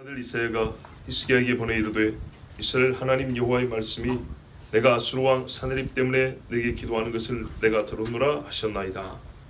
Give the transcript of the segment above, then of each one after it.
아들 이사야가 히스기야에게 보내 이르되 이스라엘 하나님 여호와의 말씀이 내가 아수르 왕 사느립 때문에 내게 기도하는 것을 내가 들었노라 하셨나이다.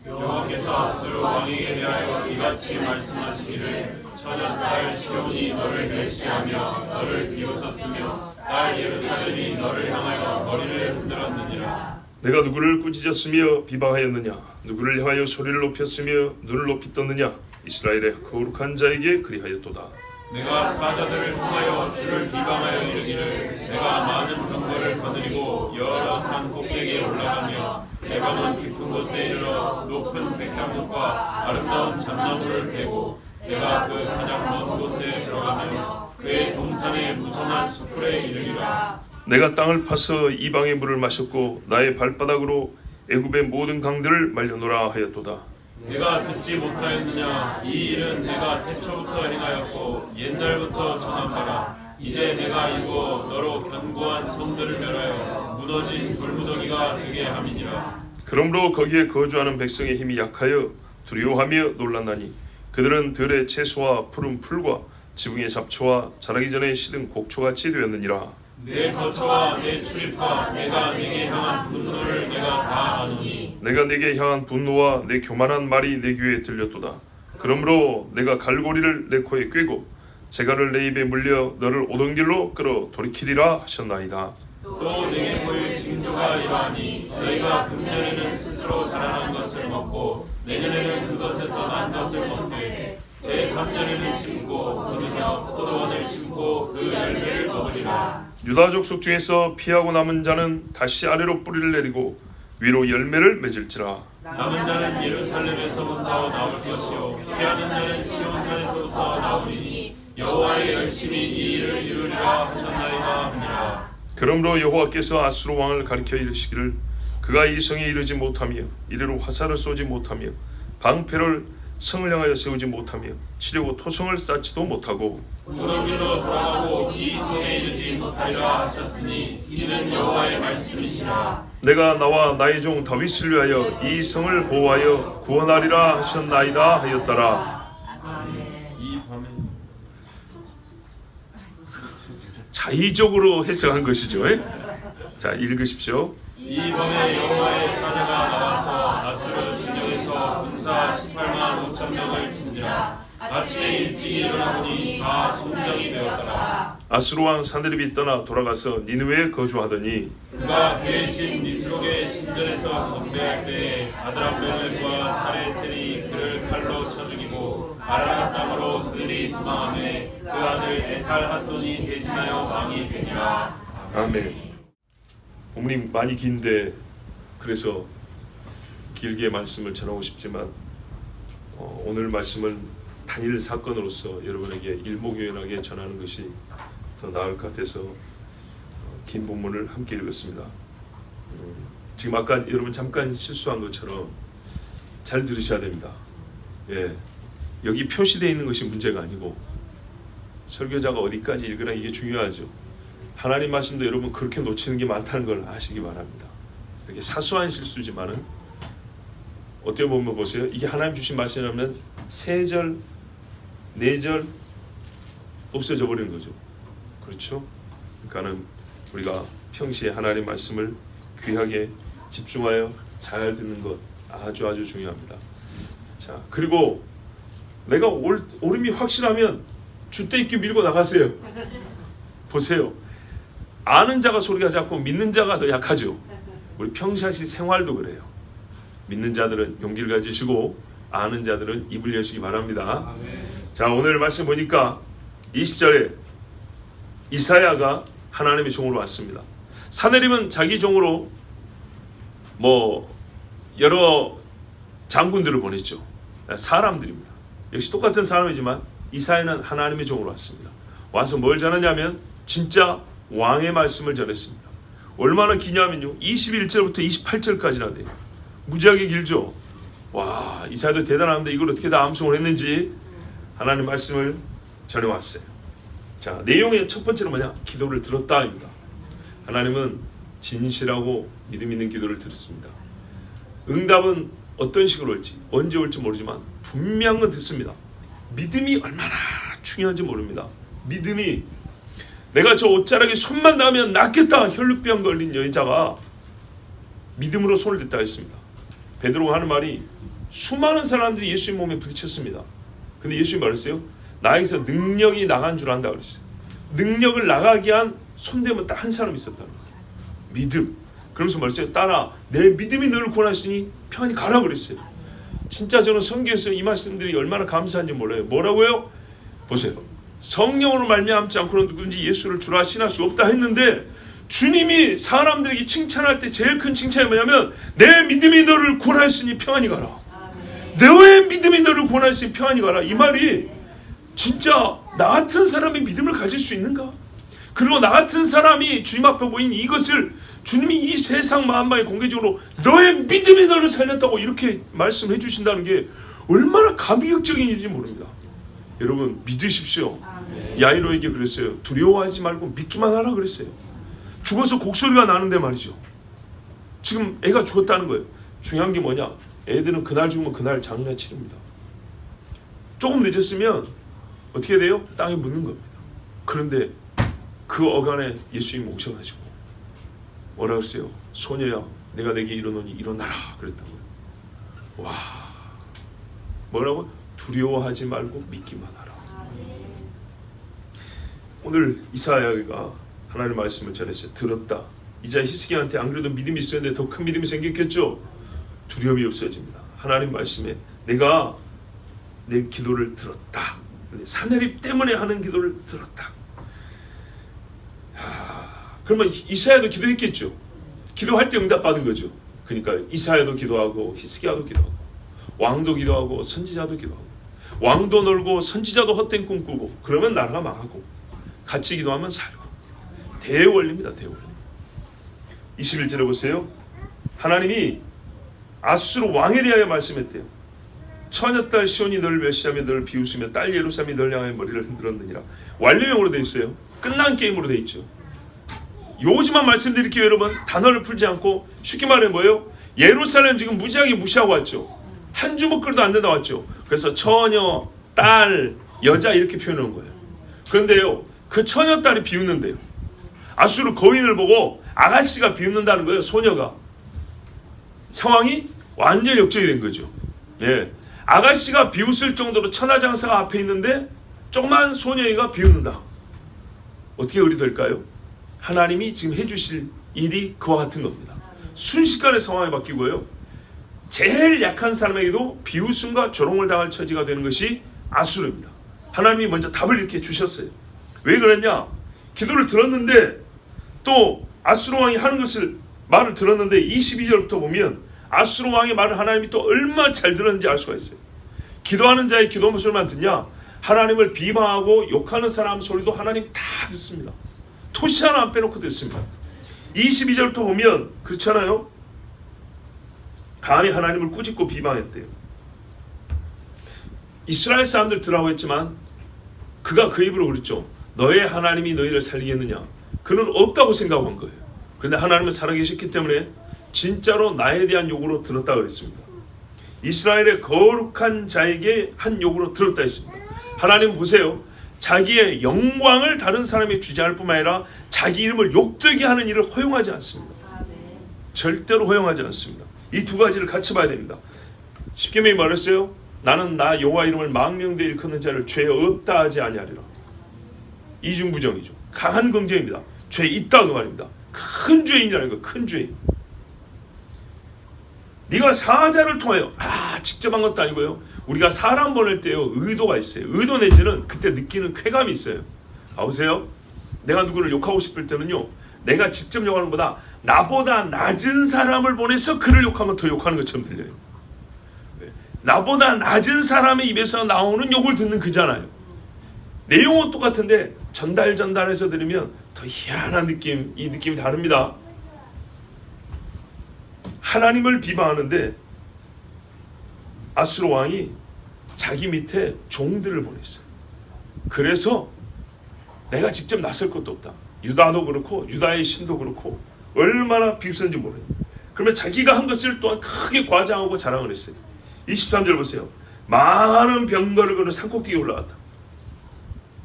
여호와께서 아수르 왕에게 대하여 이같이 말씀하시기를 저녁 딸 시온이 너를 멸시하며 너를 비웃었으며 딸 예루살렘이 너를 향하여 머리를 흔들었느니라. 내가 누구를 꾸짖었으며 비방하였느냐? 누구를 향하여 소리를 높였으며 눈을 높이 떴느냐? 이스라엘의 거룩한 자에게 그리하였도다. 내가 사자들을 통하여 주를 비방하여 이르기를 내가 많은 병거를 거느리고 여러 산 꼭대기에 올라가며 내가 깊은 곳에 이르러 높은 백향목과 아름다운 잣나무를 베고 내가 그 가장 먼 곳에 들어가며 그의 동산의 무성한 수풀에 이르리라. 내가 땅을 파서 이방의 물을 마셨고 나의 발바닥으로 애굽의 모든 강들을 말려놓으라 하였도다. 내가 듣지 못하였느냐? 이 일은 내가 태초부터 행하였고 옛날부터 정한 바라. 이제 내가 이고 너로 견고한 성들을 멸하여 무너진 돌무더기가 되게 함이니라. 그러므로 거기에 거주하는 백성의 힘이 약하여 두려워하며 놀랐나니 그들은 들의 채소와 푸른 풀과 지붕의 잡초와 자라기 전에 시든 곡초같이 되었느니라. 내 거처와 내 수립과 내가 내게 향한 분노를 내가 다 아노니 내가 내게 향한 분노와 내 교만한 말이 내 귀에 들렸도다. 그러므로 내가 갈고리를 내 코에 꿰고 재갈을 내 입에 물려 너를 오던 길로 끌어 돌이키리라 하셨나이다. 또 내게 보일 징조가 이러하니 너희가 금년에는 스스로 자라난 것을 먹고 내년에는 그것에서 난 것을 먹되 제3년에는 심고 거두며 포도원을 심고 그 열매를 먹으리라. 유다 족속 중에서 피하고 남은 자는 다시 아래로 뿌리를 내리고 위로 열매를 맺을지라. 남은 자는 예루살렘에서부터 나올 것이요 피하는 자는 시온산에서부터 나오리니 여호와의 열심히 이 일을 이루리라 하셨나이다 하니라. 그러므로 여호와께서 아수르 왕을 가리켜 이르시기를 그가 이 성에 이르지 못하며 이리로 화살을 쏘지 못하며 방패를 성을 향하여 세우지 못하며 치려고 토성을 쌓지도 못하고 무더기로 돌아가고 이 성에 이르지 못하리라 하셨으니 이는 여호와의 말씀이시라. 내가 나와 나의 종 다윗을 위하여 이 성을 보호하여 구원하리라 하셨나이다 하였더라. 이 밤에 자의적으로 해석한 것이죠. 자, 읽으십시오. 이 밤에 여호와의 사자가 나와서 아수르 진영에서 군사 18만 5천 명을 친지라. 아침에 일찍 일어나보니 다 손장이 되었더라. 아수르 왕 사느립이 떠나 돌아가서 니느웨에 거주하더니 그가 그의 신 니스록의 신전에서 건배할 때에 아드람멜과 사레셀이 그를 칼로 쳐 죽이고 아라라 땅으로 그들이 도망하매 그 아들 에살핫돈이 대신하여 왕이 되니라. 아멘. 본문이 많이 긴데 그래서 길게 말씀을 전하고 싶지만 오늘 말씀은 단일 사건으로서 여러분에게 일목요연하게 전하는 것이 더 나을 것 같아서 긴 본문을 함께 읽었습니다. 지금 아까 여러분 잠깐 실수한 것처럼 잘 들으셔야 됩니다. 예, 여기 표시되어 있는 것이 문제가 아니고 설교자가 어디까지 읽으라 이게 중요하죠. 하나님 말씀도 여러분 그렇게 놓치는 게 많다는 걸 아시기 바랍니다. 이렇게 사소한 실수지만은 어떻게 보면 보세요. 이게 하나님 주신 말씀이라면 3절, 4절 없어져 버리는 거죠. 그렇죠? 그러니까는 우리가 평시에 하나님 말씀을 귀하게 집중하여 잘 듣는 것 아주 중요합니다. 자, 그리고 내가 옳음이 확실하면 줏대 있게 밀고 나가세요. 보세요. 아는 자가 소리가 작고 믿는 자가 더 약하죠. 우리 평상시 생활도 그래요. 믿는 자들은 용기를 가지시고 아는 자들은 입을 여시기 바랍니다. 자, 오늘 말씀 보니까 20절에 이사야가 하나님의 종으로 왔습니다. 사느립은 자기 종으로 여러 장군들을 보냈죠. 사람들입니다. 역시 똑같은 사람이지만 이사야는 하나님의 종으로 왔습니다. 와서 뭘 전하냐면 진짜 왕의 말씀을 전했습니다. 얼마나 기냐면요 21절부터 28절까지나 돼요. 무지하게 길죠. 와, 이사야도 대단한데 이걸 어떻게 다 암송을 했는지 하나님 말씀을 전해왔어요. 자, 내용의 첫 번째는 뭐냐? 기도를 들었다입니다. 하나님은 진실하고 믿음 있는 기도를 들었습니다. 응답은 어떤 식으로 올지 언제 올지 모르지만 분명은 듣습니다. 믿음이 얼마나 중요한지 모릅니다. 믿음이 내가 저 옷자락에 손만 닿으면 낫겠다 혈루병 걸린 여자가 믿음으로 손을 댔다 했습니다. 베드로가 하는 말이 수많은 사람들이 예수님 몸에 부딪혔습니다. 근데 예수님 말했어요. 나에게서 능력이 나간 줄 안다 그랬어요. 능력을 나가게 한 손대면 딱 한 사람이 있었다는 거예요. 믿음. 그러면서 말했어요. 딸아, 내 믿음이 너를 구원하시니 편히 가라 그랬어요. 진짜 저는 성경에서 이 말씀들이 얼마나 감사한지 몰라요. 뭐라고요? 보세요. 성령으로 말미암지 않고는 누구든지 예수를 주라 신할 수 없다 했는데 주님이 사람들에게 칭찬할 때 제일 큰 칭찬이 뭐냐면 내 믿음이 너를 구원하였으니 평안히 가라. 너의 믿음이 너를 구원하였으니 평안히 가라. 이 말이 진짜 나 같은 사람이 믿음을 가질 수 있는가? 그리고 나 같은 사람이 주님 앞에 보인 이것을 주님이 이 세상 만방에 공개적으로 너의 믿음이 너를 살렸다고 이렇게 말씀해 주신다는 게 얼마나 감격적인 일인지 모릅니다. 여러분 믿으십시오. 야이로에게 그랬어요. 두려워하지 말고 믿기만 하라 그랬어요. 죽어서 곡소리가 나는데 말이죠. 지금 애가 죽었다는 거예요. 중요한 게 뭐냐? 애들은 그날 죽으면 그날 장례치릅니다. 조금 늦었으면 어떻게 돼요? 땅에 묻는 겁니다. 그런데 그 어간에 예수님이 오셔가지고 뭐라 그랬어요? 소녀야 내가 내게 이르노니 일어나라 그랬다고요. 와, 뭐라고? 두려워하지 말고 믿기만 하라. 오늘 이사야가 하나님의 말씀을 전했어요. 들었다. 이제 히스기야한테 안 그래도 믿음이 있었는데 더 큰 믿음이 생겼겠죠. 두려움이 없어집니다. 하나님 말씀에 내가 내 기도를 들었다. 산해립 때문에 하는 기도를 들었다. 그러면 이사야도 기도했겠죠. 기도할 때 응답받은 거죠. 그러니까 이사야도 기도하고 히스기야도 기도하고 왕도 기도하고 선지자도 기도하고 왕도 놀고 선지자도 헛된 꿈 꾸고 그러면 나라가 망하고 같이 기도하면 살고 대원리입니다. 대원리. 21절에 보세요. 하나님이 아수르 왕에 대하여 말씀했대요. 처녀딸 시온이 너를 멸시하며 너를 비웃으며 딸 예루살렘이 너를 향하여 머리를 흔들었느니라. 완료형으로 되어 있어요. 끝난 게임으로 되어 있죠. 요지만 말씀드릴게요. 여러분 단어를 풀지 않고 쉽게 말해 뭐예요? 예루살렘 지금 무지하게 무시하고 왔죠. 한 주먹거리도 안 된다 왔죠. 그래서 처녀, 딸, 여자 이렇게 표현한 거예요. 그런데요 그 처녀 딸이 비웃는데요. 아수르 거인을 보고 아가씨가 비웃는다는 거예요. 소녀가. 상황이 완전히 역전이 된 거죠. 예, 아가씨가 비웃을 정도로 천하장사가 앞에 있는데 조그만 소녀가 비웃는다. 어떻게 의리될까요? 하나님이 지금 해주실 일이 그와 같은 겁니다. 순식간에 상황이 바뀌고요. 제일 약한 사람에게도 비웃음과 조롱을 당할 처지가 되는 것이 아수르입니다. 하나님이 먼저 답을 이렇게 주셨어요. 왜 그랬냐? 기도를 들었는데 또 아수르 왕이 하는 것을 말을 들었는데 22절부터 보면 아수르 왕의 말을 하나님이 또 얼마나 잘 들었는지 알 수가 있어요. 기도하는 자의 기도 소리만 듣냐? 하나님을 비방하고 욕하는 사람 소리도 하나님 다 듣습니다. 토시 하나 안 빼놓고 듣습니다. 22절부터 보면 그렇잖아요. 감히 하나님을 꾸짖고 비방했대요. 이스라엘 사람들 들으라고 했지만 그가 그 입으로 그랬죠. 너의 하나님이 너희를 살리겠느냐? 그는 없다고 생각한 거예요. 그런데 하나님은 살아계셨기 때문에 진짜로 나에 대한 요구로 들었다 그랬습니다. 이스라엘의 거룩한 자에게 한 요구로 들었다 했습니다. 하나님 보세요. 자기의 영광을 다른 사람에게 주지 않을 뿐만 아니라 자기 이름을 욕되게 하는 일을 허용하지 않습니다. 절대로 허용하지 않습니다. 이 두 가지를 같이 봐야 됩니다. 십계명이 말했어요. 나는 나 여호와 이름을 망령되이 일컫는 자를 죄 없다 하지 아니하리라. 이중부정이죠. 강한 긍정입니다. 죄 있다 그 말입니다. 큰 죄인이라는 거. 큰 죄인. 네가 사자를 통하여 직접 한 것도 아니고요. 우리가 사람 보낼 때요 의도가 있어요. 의도 내지는 그때 느끼는 쾌감이 있어요. 보세요. 내가 누구를 욕하고 싶을 때는요. 내가 직접 욕하는 것보다 나보다 낮은 사람을 보내서 그를 욕하면 더 욕하는 것처럼 들려요. 나보다 낮은 사람의 입에서 나오는 욕을 듣는 그잖아요. 내용은 똑같은데 전달해서 들으면 더 희한한 느낌, 이 느낌이 다릅니다. 하나님을 비방하는데 아수르 왕이 자기 밑에 종들을 보냈어요. 그래서 내가 직접 나설 것도 없다. 유다도 그렇고 유다의 신도 그렇고 얼마나 비웃었는지 모르요. 그러면 자기가 한 것을 또한 크게 과장하고 자랑을 했어요. 23절 보세요. 많은 병거를 그는 산꼭대기에 올라갔다.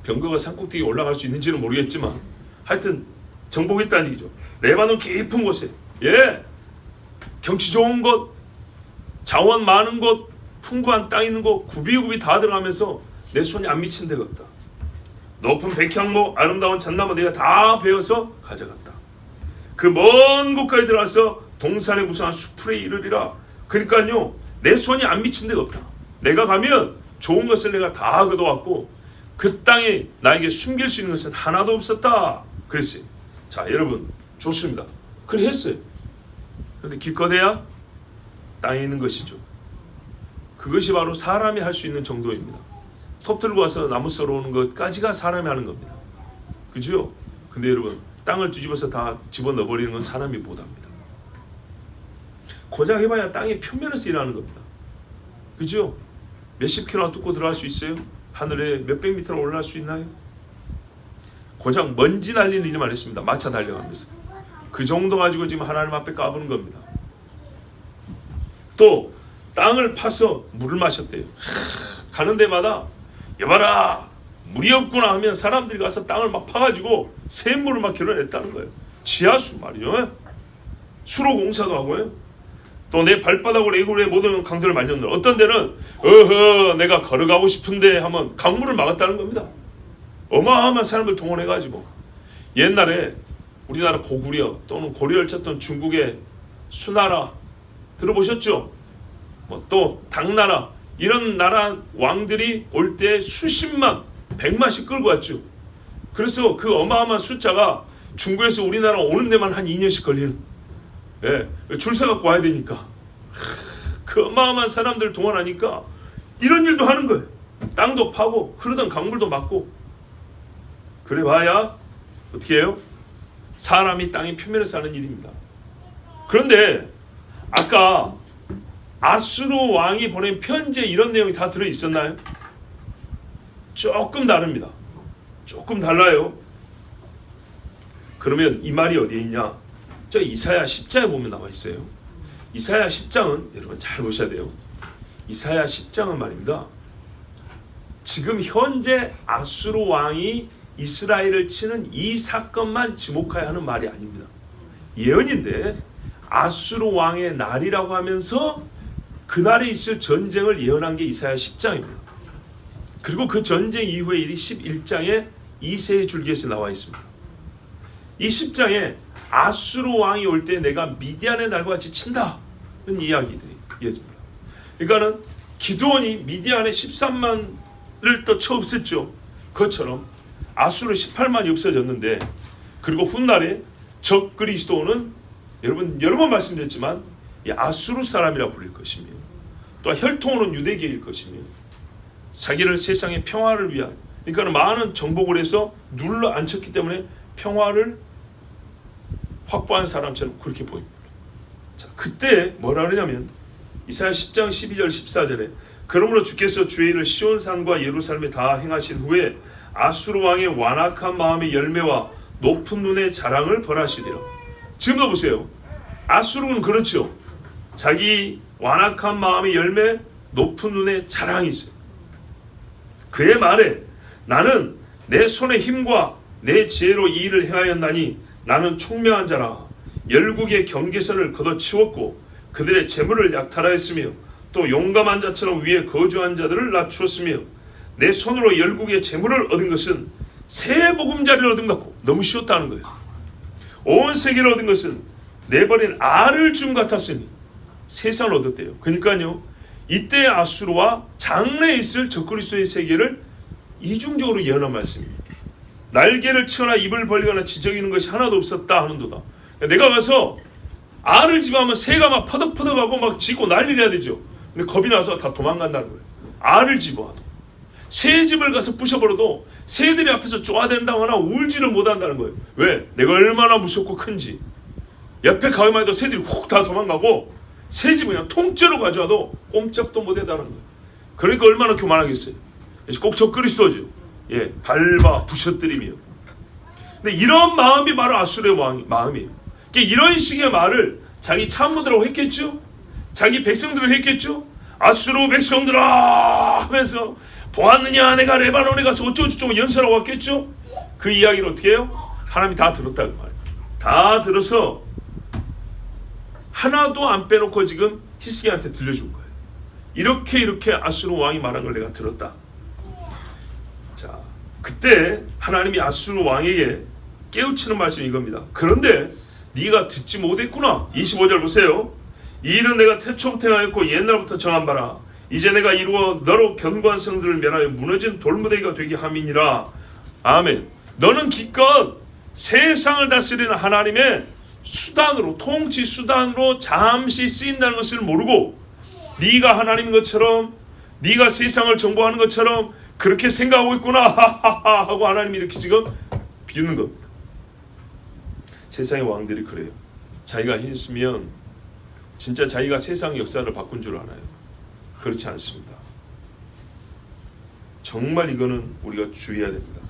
병거가 산꼭대기에 올라갈 수 있는지는 모르겠지만 하여튼 정복했다는 얘기죠. 레바논 깊은 곳에 경치 좋은 곳, 자원 많은 곳, 풍부한 땅 있는 곳 구비구비 다 들어가면서 내 손이 안 미친 데가 없다. 높은 백향목, 아름다운 잣나무 내가 다 베어서 가져갔다. 그 먼 곳까지 들어가서 동산에 무성한 수풀에 이르리라. 그러니까요, 내 손이 안 미친 데가 없다. 내가 가면 좋은 것을 내가 다 거둬왔고 그 땅에 나에게 숨길 수 있는 것은 하나도 없었다. 그랬어요. 자, 여러분 좋습니다. 그래 했어요. 그런데 기껏해야 땅에 있는 것이죠. 그것이 바로 사람이 할 수 있는 정도입니다. 톱 들고 와서 나무 썰어 오는 것까지가 사람이 하는 겁니다. 그죠? 근데 여러분, 땅을 뒤집어서 다 집어넣어 버리는 건 사람이 못합니다. 고작 해봐야 땅의 표면에서 일하는 겁니다. 그죠? 몇십 킬로나 뚫고 들어갈 수 있어요? 하늘에 몇백 미터나 올라갈 수 있나요? 고작 먼지 날리는 일만 했습니다. 마차 달려가면서. 그 정도 가지고 지금 하나님 앞에 까부는 겁니다. 또 땅을 파서 물을 마셨대요. 가는 데마다 여봐라 물이 없구나 하면 사람들이 가서 땅을 막 파가지고 샘물을 막 길어냈다는 거예요. 지하수 말이죠. 수로 공사도 하고요. 또 내 발바닥으로 애구의 모든 강들을 말렸노라. 어떤 데는 내가 걸어가고 싶은데 하면 강물을 막았다는 겁니다. 어마어마한 사람을 동원해가지고 옛날에 우리나라 고구려 또는 고려를 쳤던 중국의 수나라 들어보셨죠? 또 당나라 이런 나라 왕들이 올 때 수십만, 백만씩 끌고 왔죠. 그래서 그 어마어마한 숫자가 중국에서 우리나라 오는 데만 한 2년씩 걸리는. 줄 서갖고 와야 되니까. 그 어마어마한 사람들을 동원하니까 이런 일도 하는 거예요. 땅도 파고 흐르던 강물도 막고. 그래 봐야 어떻게 해요? 사람이 땅의 표면에서 하는 일입니다. 그런데 아까 아수르 왕이 보낸 편지에 이런 내용이 다 들어있었나요? 조금 다릅니다. 조금 달라요. 그러면 이 말이 어디에 있냐? 저 이사야 10장에 보면 나와 있어요. 이사야 10장은 여러분 잘 보셔야 돼요. 이사야 10장은 말입니다. 지금 현재 아수르 왕이 이스라엘을 치는 이 사건만 지목하여 하는 말이 아닙니다. 예언인데 아수르 왕의 날이라고 하면서 그날에 있을 전쟁을 예언한 게 이사야 10장입니다. 그리고 그 전쟁 이후의 일이 11장에 이새의 줄기에서 나와 있습니다. 이 10장에 아수르 왕이 올 때 내가 미디안의 날과 같이 친다 이런 이야기들이 이어집니다. 그러니까는 기드온이 미디안에 13만을 또 쳐 없앴죠. 그것처럼 아수르 18만이 없어졌는데, 그리고 훗날에 적 그리스도는 여러분 여러 번 말씀드렸지만 이 아수르 사람이라 불릴 것이며 또 혈통으로는 유대계일 것이며 자기를 세상의 평화를 위한, 그러니까 많은 정복을 해서 눌러 앉혔기 때문에 평화를 확보한 사람처럼 그렇게 보입니다. 자, 그때 뭐라 그러냐면 이사야 10장 12절 14절에 그러므로 주께서 주의 일을 시온산과 예루살렘에 다 행하신 후에 아수르 왕의 완악한 마음의 열매와 높은 눈의 자랑을 벌하시리라. 지금도 보세요. 아수르는 그렇죠. 자기 완악한 마음의 열매, 높은 눈의 자랑이 있어요. 그의 말에 나는 내 손의 힘과 내 지혜로 이 일을 행하였나니 나는 총명한 자라. 열국의 경계선을 걷어치웠고 그들의 재물을 약탈하였으며 또 용감한 자처럼 위에 거주한 자들을 낮추었으며 내 손으로 열국의 재물을 얻은 것은 새 보금자리를 얻은 것 같고, 너무 쉬웠다는 거예요. 온 세계를 얻은 것은 내버린 알을 줌 같았으니 세상을 얻었대요. 그러니까요, 이때 아수르와 장래에 있을 적그리스도의 세계를 이중적으로 예언한 말씀입니다. 날개를 치거나 입을 벌리거나 지저귀는 것이 하나도 없었다 하는도다. 내가 가서 알을 집어하면 새가 막 퍼덕퍼덕하고 막 짖고 난리를 해야 되죠. 근데 겁이 나서 다 도망간다는 거예요. 알을 집어와도 새 집을 가서 부셔버려도 새들이 앞에서 쪼아댄다거나 울지를 못한다는 거예요. 왜? 내가 얼마나 무섭고 큰지. 옆에 가기만 해도 새들이 훅 다 도망가고 새 집을 그냥 통째로 가져와도 꼼짝도 못한다는 거예요. 그러니까 얼마나 교만하겠어요. 꼭 적그리스도죠. 밟아 부셔뜨리며. 근데 이런 마음이 바로 아수르의 마음이에요. 이런 식의 말을 자기 참모들하고 했겠죠. 자기 백성들을 했겠죠. 아수르 백성들아 하면서 보았느냐 내가 레바논에 가서 어쩌고저쩌고 연설하고 왔겠죠. 그 이야기를 어떻게 해요? 하나님이 다 들었다 그 말이에요. 다 들어서 하나도 안 빼놓고 지금 히스기야한테 들려준 거예요. 이렇게 아수르 왕이 말한 걸 내가 들었다. 자, 그때 하나님이 아수르 왕에게 깨우치는 말씀이 이겁니다. 그런데 네가 듣지 못했구나. 25절 보세요. 이 일은 내가 태초부터 행하였고 옛날부터 정한 바라. 이제 내가 이루어 너로 견고한 성들을 멸하여 무너진 돌무더기가 되게 함이니라. 아멘. 너는 기껏 세상을 다스리는 하나님의 수단으로, 통치 수단으로 잠시 쓰인다는 것을 모르고 네가 하나님인 것처럼, 네가 세상을 정복하는 것처럼 그렇게 생각하고 있구나 하고 하나님이 이렇게 지금 비웃는 겁니다. 세상의 왕들이 그래요. 자기가 힘쓰면 진짜 자기가 세상 역사를 바꾼 줄 알아요. 그렇지 않습니다. 정말 이거는 우리가 주의해야 됩니다.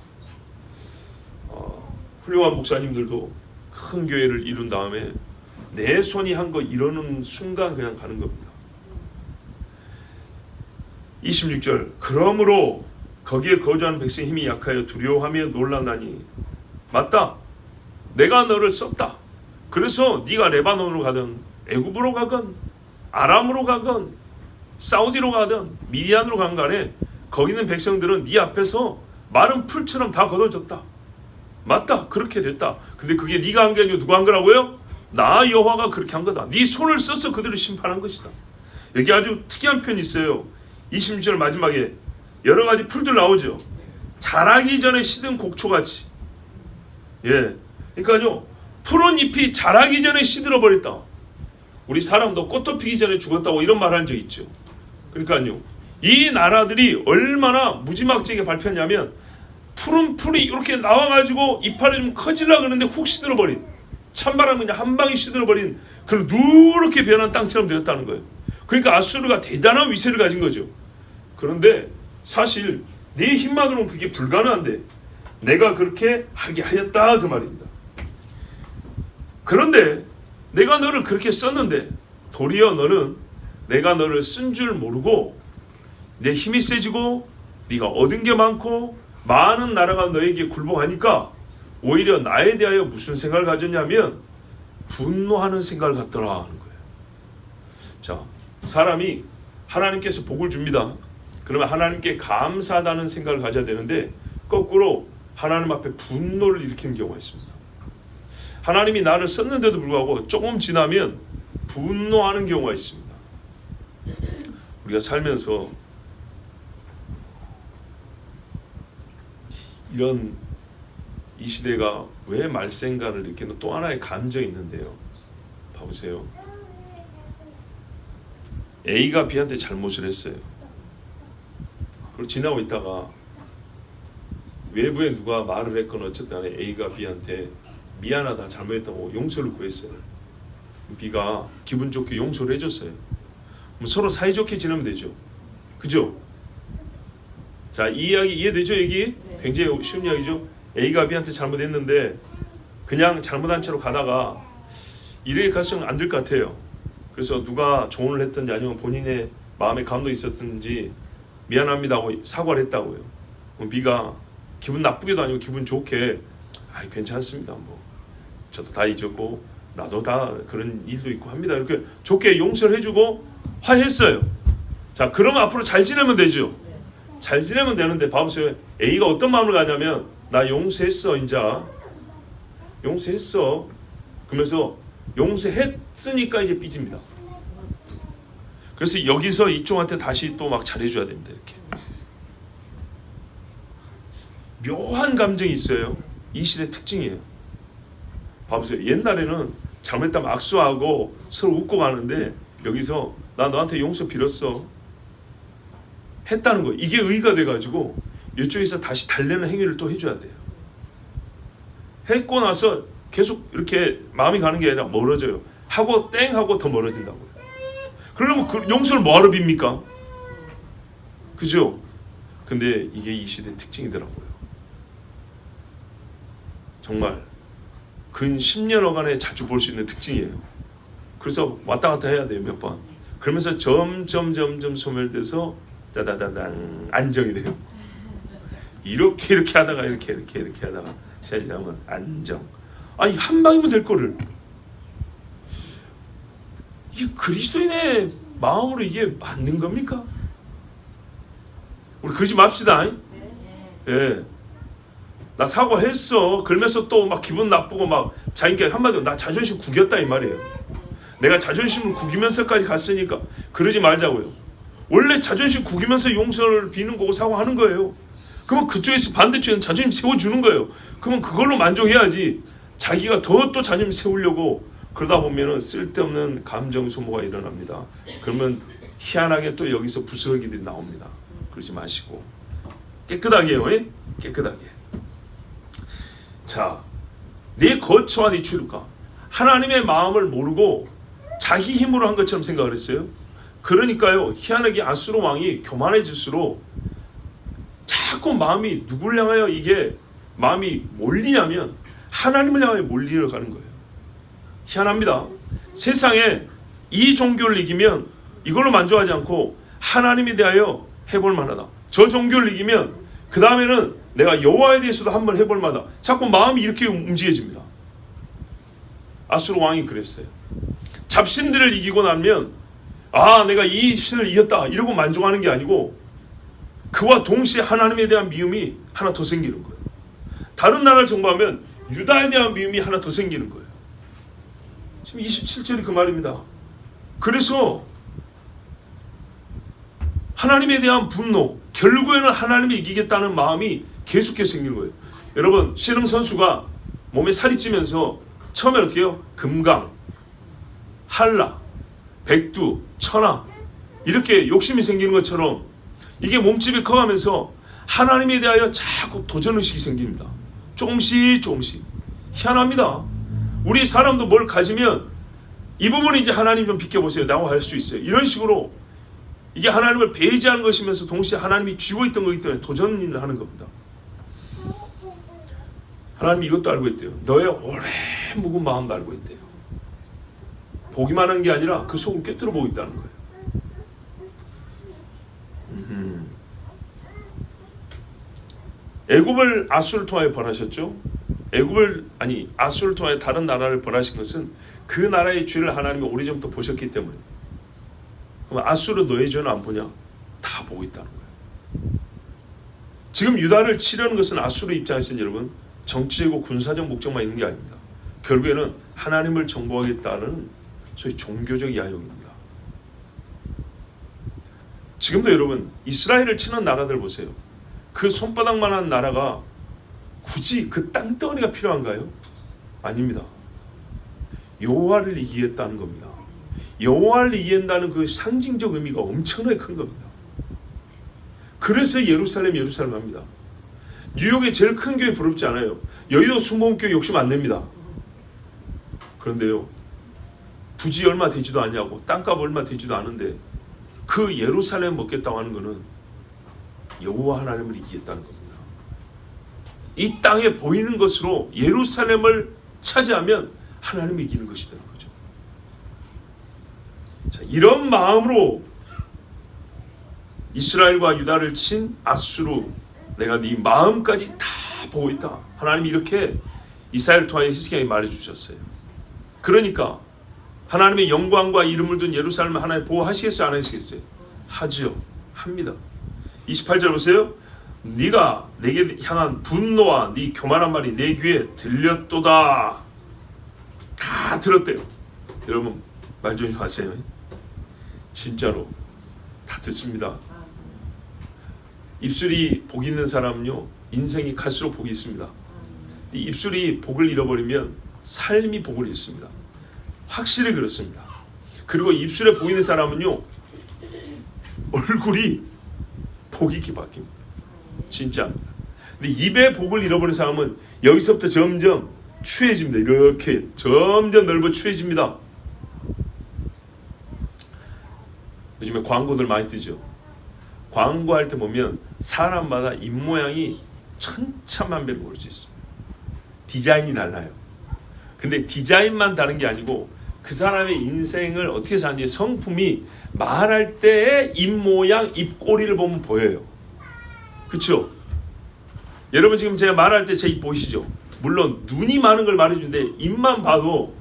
훌륭한 목사님들도 큰 교회를 이룬 다음에 내 손이 한 거 이러는 순간 그냥 가는 겁니다. 26절 그러므로 거기에 거주하는 백성의 힘이 약하여 두려워하며 놀라나니 맞다. 내가 너를 썼다. 그래서 네가 레바논으로 가든 애굽으로 가건 아람으로 가건 사우디로 가든 미디안으로 간 간에 거기 있는 백성들은 네 앞에서 마른 풀처럼 다 걷어졌다. 맞다. 그렇게 됐다. 근데 그게 네가 한 게 아니고 누가 한 거라고요? 나 여호와가 그렇게 한 거다. 네 손을 써서 그들을 심판한 것이다. 여기 아주 특이한 표현이 있어요. 26절 마지막에 여러 가지 풀들 나오죠. 자라기 전에 시든 곡초같이. 예. 그러니까요. 푸른 잎이 자라기 전에 시들어 버렸다. 우리 사람도 꽃도 피기 전에 죽었다고 이런 말 한 적 있죠. 그러니까요. 이 나라들이 얼마나 무지막지하게 발표했냐면 푸른 풀이 이렇게 나와가지고 이파리 좀 커지려고 그러는데 훅 시들어버린, 찬바람 그냥 한 방에 시들어버린 그런 누렇게 변한 땅처럼 되었다는 거예요. 그러니까 아수르가 대단한 위세를 가진 거죠. 그런데 사실 내 힘만으로는 그게 불가능한데 내가 그렇게 하게 하였다 그 말입니다. 그런데 내가 너를 그렇게 썼는데 도리어 너는 내가 너를 쓴 줄 모르고 내 힘이 세지고 네가 얻은 게 많고 많은 나라가 너에게 굴복하니까 오히려 나에 대하여 무슨 생각을 가졌냐면 분노하는 생각을 갖더라 하는 거예요. 자, 사람이 하나님께서 복을 줍니다. 그러면 하나님께 감사하다는 생각을 가져야 되는데 거꾸로 하나님 앞에 분노를 일으키는 경우가 있습니다. 하나님이 나를 썼는데도 불구하고 조금 지나면 분노하는 경우가 있습니다. 우리가 살면서 이런 이 시대가 왜 말생가를 느끼는 또 하나의 감정이 있는데요. 봐보세요. A가 B한테 잘못을 했어요. 그리고 지나고 있다가 외부에 누가 말을 했거나 어쨌든 간에 A가 B한테 미안하다 잘못했다고 용서를 구했어요. B가 기분 좋게 용서를 해줬어요. 그럼 서로 사이좋게 지내면 되죠. 그죠? 자, 이 이야기 이해되죠? 얘기? 굉장히 쉬운 이야기죠. A가 B한테 잘못했는데 그냥 잘못한 채로 가다가 이렇게 가서는 안 될 것 같아요. 그래서 누가 조언을 했든지 아니면 본인의 마음에 감동이 있었든지 미안합니다 하고 사과를 했다고요. 그럼 B가 기분 나쁘게도 아니고 기분 좋게 괜찮습니다. 뭐 저도 다 잊었고 나도 다 그런 일도 있고 합니다. 이렇게 좋게 용서를 해주고 화해했어요. 자, 그러면 앞으로 잘 지내면 되죠. 잘 지내면 되는데 봐보세요. A가 어떤 마음을 가냐면 나 용서했어 이제 용서했어. 그러면서 용서했으니까 이제 삐집니다. 그래서 여기서 이쪽한테 다시 또 막 잘해줘야 됩니다. 이렇게 묘한 감정이 있어요. 이 시대 특징이에요. 봐보세요. 옛날에는 잘못했다면 악수하고 서로 웃고 가는데 여기서 나 너한테 용서 빌었어 했다는 거예요. 이게 의의가 돼가지고 이쪽에서 다시 달래는 행위를 또 해줘야 돼요. 했고 나서 계속 이렇게 마음이 가는 게 아니라 멀어져요. 하고 땡 하고 더 멀어진다고요. 그러면 그 용서를 뭐하러 빕니까? 그죠? 근데 이게 이 시대 특징이더라고요. 정말 근 10년여간에 자주 볼 수 있는 특징이에요. 그래서 왔다 갔다 해야 돼요. 몇 번. 그러면서 점점 소멸돼서 따다다당 안정이 돼요. 이렇게 하다가 이렇게 하다가 시작하면 안정. 아니 한 방이면 될 거를 이게 그리스도인의 마음으로 이게 맞는 겁니까? 우리 그러지 맙시다. 예. 나 사과했어. 그러면서 또 막 기분 나쁘고 막 자기가 한마디로 나 자존심 구겼다 이 말이에요. 내가 자존심을 구기면서까지 갔으니까 그러지 말자고요. 원래 자존심 구기면서 용서를 비는 거고 사과하는 거예요. 그러면 그쪽에서 반대쪽에는 자존심 세워주는 거예요. 그러면 그걸로 만족해야지 자기가 더 또 자존심 세우려고 그러다 보면은 쓸데없는 감정 소모가 일어납니다. 그러면 희한하게 또 여기서 부스러기들이 나옵니다. 그러지 마시고 깨끗하게요. 예? 깨끗하게. 자, 네 거처와 네 출입가. 하나님의 마음을 모르고 자기 힘으로 한 것처럼 생각을 했어요. 그러니까요, 희한하게 아수르 왕이 교만해질수록 자꾸 마음이 누구를 향하여 이게 마음이 몰리냐면 하나님을 향하여 몰리려 가는 거예요. 희한합니다. 세상에 이 종교를 이기면 이걸로 만족하지 않고 하나님에 대하여 해볼 만하다. 저 종교를 이기면 그 다음에는 내가 여호와에 대해서도 한번 해볼 만하다. 자꾸 마음이 이렇게 움직여집니다. 아수르 왕이 그랬어요. 잡신들을 이기고 나면 아 내가 이 신을 이겼다 이러고 만족하는 게 아니고 그와 동시에 하나님에 대한 미움이 하나 더 생기는 거예요. 다른 나라를 정복하면 유다에 대한 미움이 하나 더 생기는 거예요. 지금 27절이 그 말입니다. 그래서 하나님에 대한 분노, 결국에는 하나님이 이기겠다는 마음이 계속해서 생기는 거예요. 여러분 씨름 선수가 몸에 살이 찌면서 처음에 어떻게 해요? 금강, 한라, 백두, 천하 이렇게 욕심이 생기는 것처럼 이게 몸집이 커가면서 하나님에 대하여 자꾸 도전의식이 생깁니다. 조금씩 희한합니다. 우리 사람도 뭘 가지면 이 부분은 이제 하나님 좀 비켜보세요. 나와 할 수 있어요. 이런 식으로 이게 하나님을 배제하는 것이면서 동시에 하나님이 쥐고 있던 거기 때문에 도전을 하는 겁니다. 하나님이 이것도 알고 있대요. 너의 오래 묵은 마음도 알고 있대요. 보기만 한 게 아니라 그 속을 꿰뚫어 보고 있다는 거예요. 애굽을 아수르를 통하여 벌하셨죠. 아수르를 통하여 다른 나라를 벌하신 것은 그 나라의 죄를 하나님이 오래전부터 보셨기 때문에. 그럼 아수르 너의 죄는 안 보냐? 다 보고 있다는 거예요. 지금 유다를 치려는 것은 아수르 입장에서는 여러분 정치적이고 군사적 목적만 있는 게 아닙니다. 결국에는 하나님을 정복하겠다는 소위 종교적 야욕입니다. 지금도 여러분 이스라엘을 치는 나라들 보세요. 그 손바닥만한 나라가 굳이 그 땅덩어리가 필요한가요? 아닙니다. 여호와를 이기겠다는 겁니다. 여호와를 이긴다는 그 상징적 의미가 엄청나게 큰 겁니다. 그래서 예루살렘 합니다. 뉴욕의 제일 큰 교회 부럽지 않아요. 여의도 순복음교회 욕심 안 냅니다. 그런데요, 부지 얼마 되지도 않냐고 땅값 얼마 되지도 않은데 그 예루살렘 먹겠다고 하는 거는 여호와 하나님을 이기겠다는 겁니다. 이 땅에 보이는 것으로 예루살렘을 차지하면 하나님이 이기는 것이 되는 거죠. 자, 이런 마음으로 이스라엘과 유다를 친 아수르, 내가 네 마음까지 다 보고 있다. 하나님이 이렇게 이사야를 통하여 히스기야에게 말해주셨어요. 그러니까 하나님의 영광과 이름을 둔 예루살렘을 하나님 보호하시겠어요? 안 하시겠어요? 하지요. 합니다. 28절 보세요. 네가 내게 향한 분노와 네 교만한 말이 내 귀에 들렸도다. 다 들었대요. 여러분 말 좀 하세요. 진짜로 다 듣습니다. 입술이 복 있는 사람은요 인생이 갈수록 복이 있습니다. 이 입술이 복을 잃어버리면 삶이 복을 잃습니다. 확실히 그렇습니다. 그리고 입술에 복 있는 사람은요 얼굴이 복 있게 바뀝니다. 진짜. 근데 입에 복을 잃어버린 사람은 여기서부터 점점 추해집니다. 이렇게 점점 넓어 추해집니다. 요즘에 광고들 많이 뜨죠. 광고할 때 보면 사람마다 입모양이 천차만별로 모를 수 있어요. 디자인이 달라요. 근데 디자인만 다른 게 아니고 그 사람의 인생을 어떻게 사는지 성품이 말할 때의 입모양, 입꼬리를 보면 보여요. 그렇죠? 여러분 지금 제가 말할 때 제 입 보이시죠? 물론 눈이 많은 걸 말해주는데 입만 봐도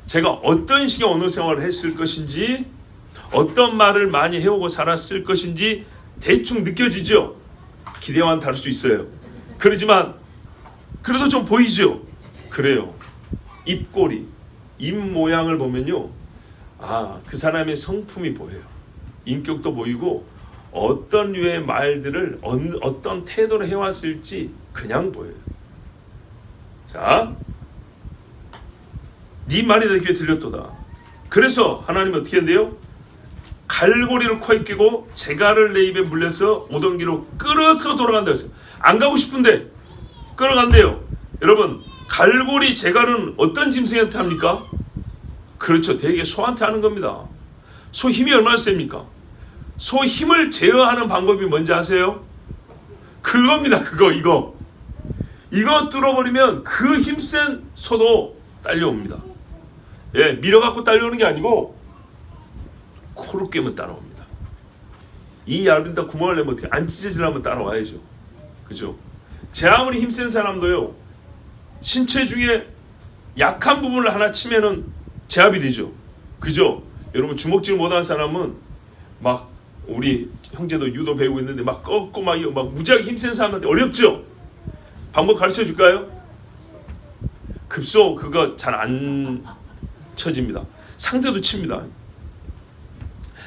제가 어떤 식의 언어 생활을 했을 것인지, 어떤 말을 많이 해오고 살았을 것인지 대충 느껴지죠? 기대와는 다를 수 있어요. 그러지만 그래도 좀 보이죠? 그래요. 입꼬리, 입 모양을 보면요, 그 사람의 성품이 보여요. 인격도 보이고 어떤 류의 말들을 어떤 태도로 해왔을지 그냥 보여요. 자, 네 말이 내 귀에 들렸도다. 그래서 하나님이 어떻게 한대요? 갈고리를 코에 끼고 재갈을 내 입에 물려서 오던 길로 끌어서 돌아간다 했어요. 안 가고 싶은데 끌어간대요. 여러분, 갈고리 재갈은 어떤 짐승한테 합니까? 그렇죠, 대개 소한테 하는 겁니다. 소 힘이 얼마나 셉니까? 소 힘을 제어하는 방법이 뭔지 아세요? 그겁니다. 이거 뚫어버리면 그 힘센 소도 딸려옵니다. 예, 밀어갖고 딸려오는 게 아니고 코를 깨면 따라옵니다. 이 얇은 데 구멍을 내면 어떻게 안 찢어지려면 따라와야죠. 그죠? 제 아무리 힘센 사람도요, 신체 중에 약한 부분을 하나 치면은 제압이 되죠. 그죠? 여러분 주먹질 못하는 사람은 막, 우리 형제도 유도 배우고 있는데 막 꺾고 막 무지하게 힘센 사람한테 어렵죠? 방법 가르쳐 줄까요? 급소 그거 잘 안 쳐집니다. 상대도 칩니다.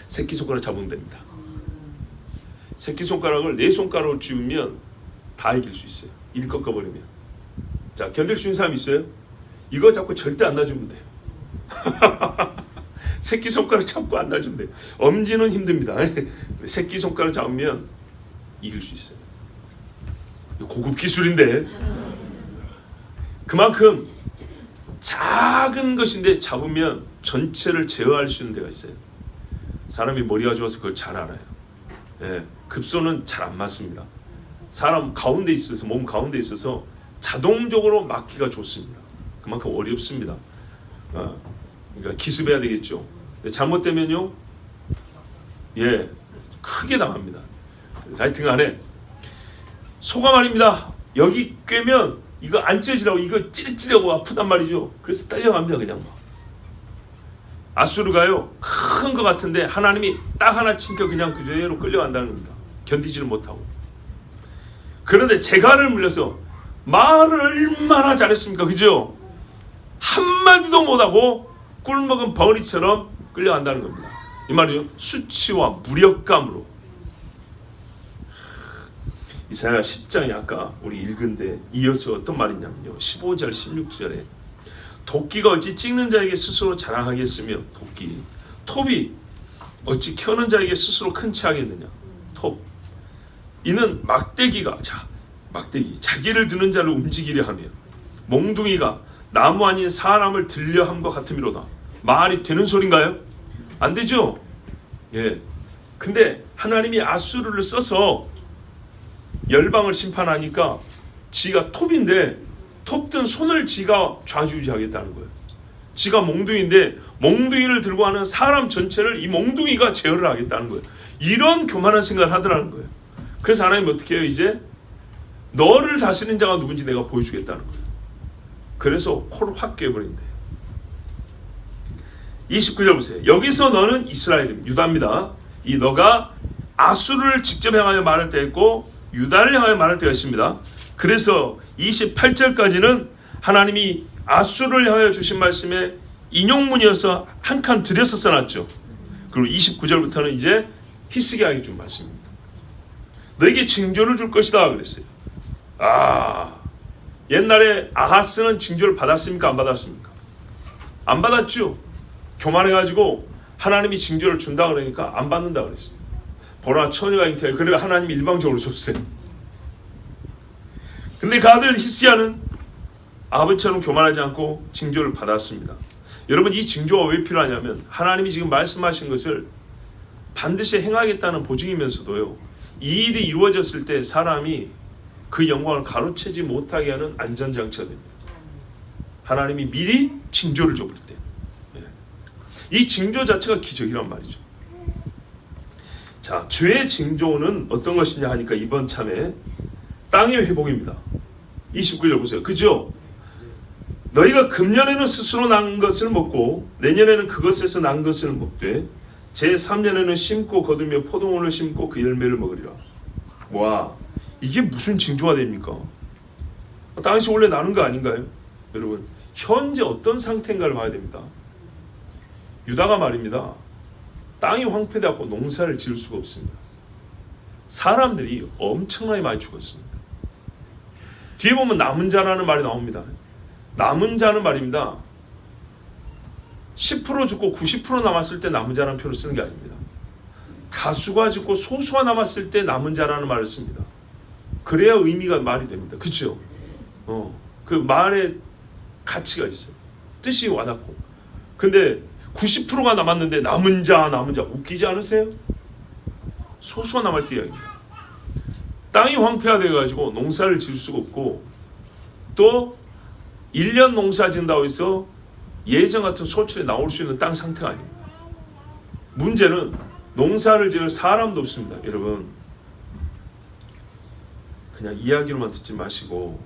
새끼손가락 잡으면 됩니다. 새끼손가락을 네 손가락을 쥐으면 다 이길 수 있어요. 일 꺾어버리면. 자, 견딜 수 있는 사람 있어요? 이거 잡고 절대 안 놔주면 돼요. 새끼손가락 잡고 안 놔주면 돼요. 엄지는 힘듭니다. 새끼손가락 잡으면 이길 수 있어요. 고급 기술인데, 그만큼 작은 것인데 잡으면 전체를 제어할 수 있는 데가 있어요. 사람이 머리가 좋아서 그걸 잘 알아요. 예, 급소는 잘 안 맞습니다. 사람 가운데 있어서, 몸 가운데 있어서 자동적으로 맞기가 좋습니다. 그만큼 어렵습니다. 그러니까 기습해야 되겠죠. 잘못되면요, 예, 크게 당합니다. 하여튼간에 소가 말입니다. 여기 꿰면 이거 안 찢어지라고, 이거 찌릿찌릿하고 아프단 말이죠. 그래서 딸려갑니다. 그냥 막. 아수르가요, 큰 것 같은데 하나님이 딱 하나 치니까 그냥 그대로 끌려간다는 겁니다. 견디지를 못하고. 그런데 재갈을 물려서 말을 얼마나 잘했습니까? 그죠? 한마디도 못하고 꿀먹은 벙어리처럼 끌려간다는 겁니다. 이 말이죠. 수치와 무력감으로. 이사야 10장에 아까 우리 읽은데 이어서 어떤 말이냐면요, 15절 16절에 도끼가 어찌 찍는 자에게 스스로 자랑하겠으며, 도끼, 톱이 어찌 켜는 자에게 스스로 큰 체 하겠느냐. 톱, 이는 막대기가, 막대기, 자기를 드는 자를 움직이려 하며, 몽둥이가 나무 아닌 사람을 들려 함과 같음이로다. 말이 되는 소린가요? 안 되죠. 예. 근데 하나님이 아수르를 써서 열방을 심판하니까 지가 톱인데, 톱든 손을 지가 좌지우지하겠다는 거예요. 지가 몽둥이인데 몽둥이를 들고 하는 사람 전체를 이 몽둥이가 제어를 하겠다는 거예요. 이런 교만한 생각을 하더라는 거예요. 그래서 하나님 어떻게 해요? 이제 너를 다스리는 자가 누군지 내가 보여주겠다는 거예요. 그래서 코를 확 깨버린대요. 29절 보세요. 여기서 너는 이스라엘입니다. 유다입니다. 이 너가 아수르를 직접 향하여 말할 때 있고 유다를 향하여 말할 때가 있습니다. 그래서 28절까지는 하나님이 아수르를 향하여 주신 말씀에 인용문이어서 한 칸 들여서 써놨죠. 그리고 29절부터는 이제 히스기야에게 준 말씀입니다. 너에게 징조를 줄 것이다 그랬어요. 옛날에 아하스는 징조를 받았습니까? 안 받았습니까? 안 받았죠. 교만해가지고 하나님이 징조를 준다 그러니까 안 받는다 그랬어요. 보라 처녀가 잉태하여, 그래서 하나님이 일방적으로 줬어요. 근데 그 아들 히스기야는 아버지처럼 교만하지 않고 징조를 받았습니다. 여러분, 이 징조가 왜 필요하냐면 하나님이 지금 말씀하신 것을 반드시 행하겠다는 보증이면서도요, 이 일이 이루어졌을 때 사람이 그 영광을 가로채지 못하게 하는 안전장치가 됩니다. 하나님이 미리 징조를 줘버릴 때. 이 징조 자체가 기적이란 말이죠. 자, 주의 징조는 어떤 것이냐 하니까 이번 참에 땅의 회복입니다. 29절 보세요. 그죠? 너희가 금년에는 스스로 난 것을 먹고 내년에는 그것에서 난 것을 먹되 제3년에는 심고 거두며 포도원을 심고 그 열매를 먹으리라. 와, 이게 무슨 징조가 됩니까? 땅에서 원래 나는 거 아닌가요? 여러분, 현재 어떤 상태인가를 봐야 됩니다. 유다가 말입니다. 땅이 황폐되었고 농사를 지을 수가 없습니다. 사람들이 엄청나게 많이 죽었습니다. 뒤에 보면 남은 자라는 말이 나옵니다. 남은 자는 말입니다. 10% 죽고 90% 남았을 때 남은 자라는 표를 쓰는 게 아닙니다. 다수가 죽고 소수가 남았을 때 남은 자라는 말을 씁니다. 그래야 의미가 말이 됩니다. 그렇죠? 그 말에 가치가 있어요. 뜻이 와닿고. 근데 90%가 남았는데 남은 자 웃기지 않으세요? 소수가 남을 때 이야기입니다. 땅이 황폐화되어가지고 농사를 지을 수가 없고 또 1년 농사 지은다고 해서 예전 같은 소출이 나올 수 있는 땅 상태가 아닙니다. 문제는 농사를 지을 사람도 없습니다. 여러분, 그냥 이야기로만 듣지 마시고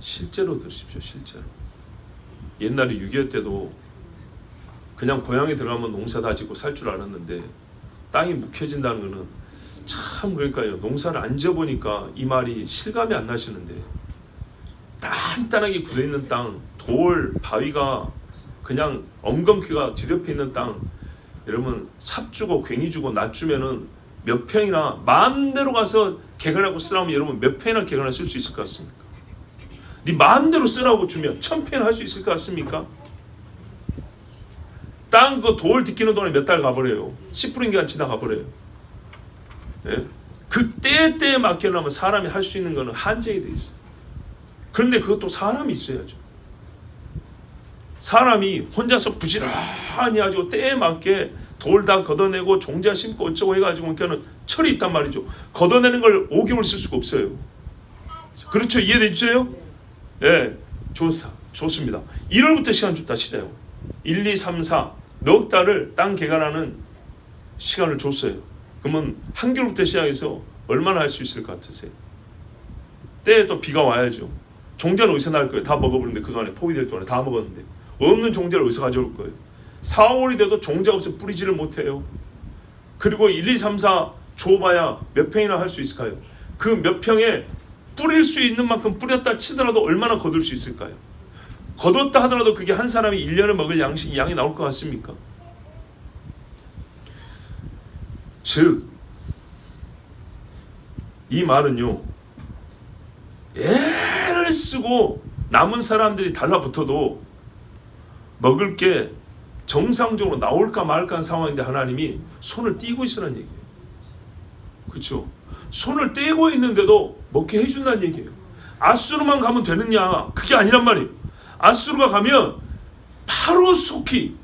실제로 들으십시오. 실제로. 옛날에 6.25 때도 그냥 고향에 들어가면 농사 다 짓고 살 줄 알았는데 땅이 묵혀진다는 것은 참, 그러니까요, 농사를 안 지어보니까 이 말이 실감이 안 나시는데 단단하게 굳어있는 땅, 돌, 바위가 그냥 엉겅퀴가 뒤덮여 있는 땅, 여러분 삽 주고 괭이 주고 낫 주면은 몇 평이나 마음대로 가서 개간하고 쓰라면 여러분 몇 평이나 개간을 쓸 수 있을 것 같습니까? 네 마음대로 쓰라고 주면 1000평 할 수 있을 것 같습니까? 땅 그 돌 딛기는 동안에 몇 달 가버려요. 10%인가 지나가버려요. 예? 그 때에 맡겨놓으면 사람이 할 수 있는 거는 한정이 돼 있어요. 그런데 그것도 사람이 있어야죠. 사람이 혼자서 부지런히 가지고 때에 맞게 돌 다 걷어내고 종자 심고 어쩌고 해가지고 그러니까는 철이 있단 말이죠. 걷어내는 걸 5개월 쓸 수가 없어요. 그렇죠? 이해되죠? 예, 좋습니다. 1월부터 시간 줬다 시작해요. 1, 2, 3, 4 넉 달을 땅 개간하는 시간을 줬어요. 그러면 한 개월부터 시작해서 얼마나 할 수 있을 것 같으세요? 때에 또 비가 와야죠. 종자는 어디서 날 거예요? 다 먹어버리는데 그동안에 포기될 동안에 다 먹었는데 없는 종자를 어디서 가져올 거예요? 4, 5월이 돼도 종자가 없어서 뿌리지를 못해요. 그리고 1, 2, 3, 4 줘봐야 몇 평이나 할 수 있을까요? 그 몇 평에 뿌릴 수 있는 만큼 뿌렸다 치더라도 얼마나 거둘 수 있을까요? 거뒀다 하더라도 그게 한 사람이 1년에 먹을 양이 나올 것 같습니까? 즉, 이 말은요, 애를 쓰고 남은 사람들이 달라붙어도 먹을 게 정상적으로 나올까 말까 한 상황인데 하나님이 손을 띄고 있으라는 얘기예요. 그렇죠? 손을 떼고 있는데도 먹게 해준다는 얘기예요. 아수르만 가면 되느냐? 그게 아니란 말이에요. 아수르가 가면 하루속히,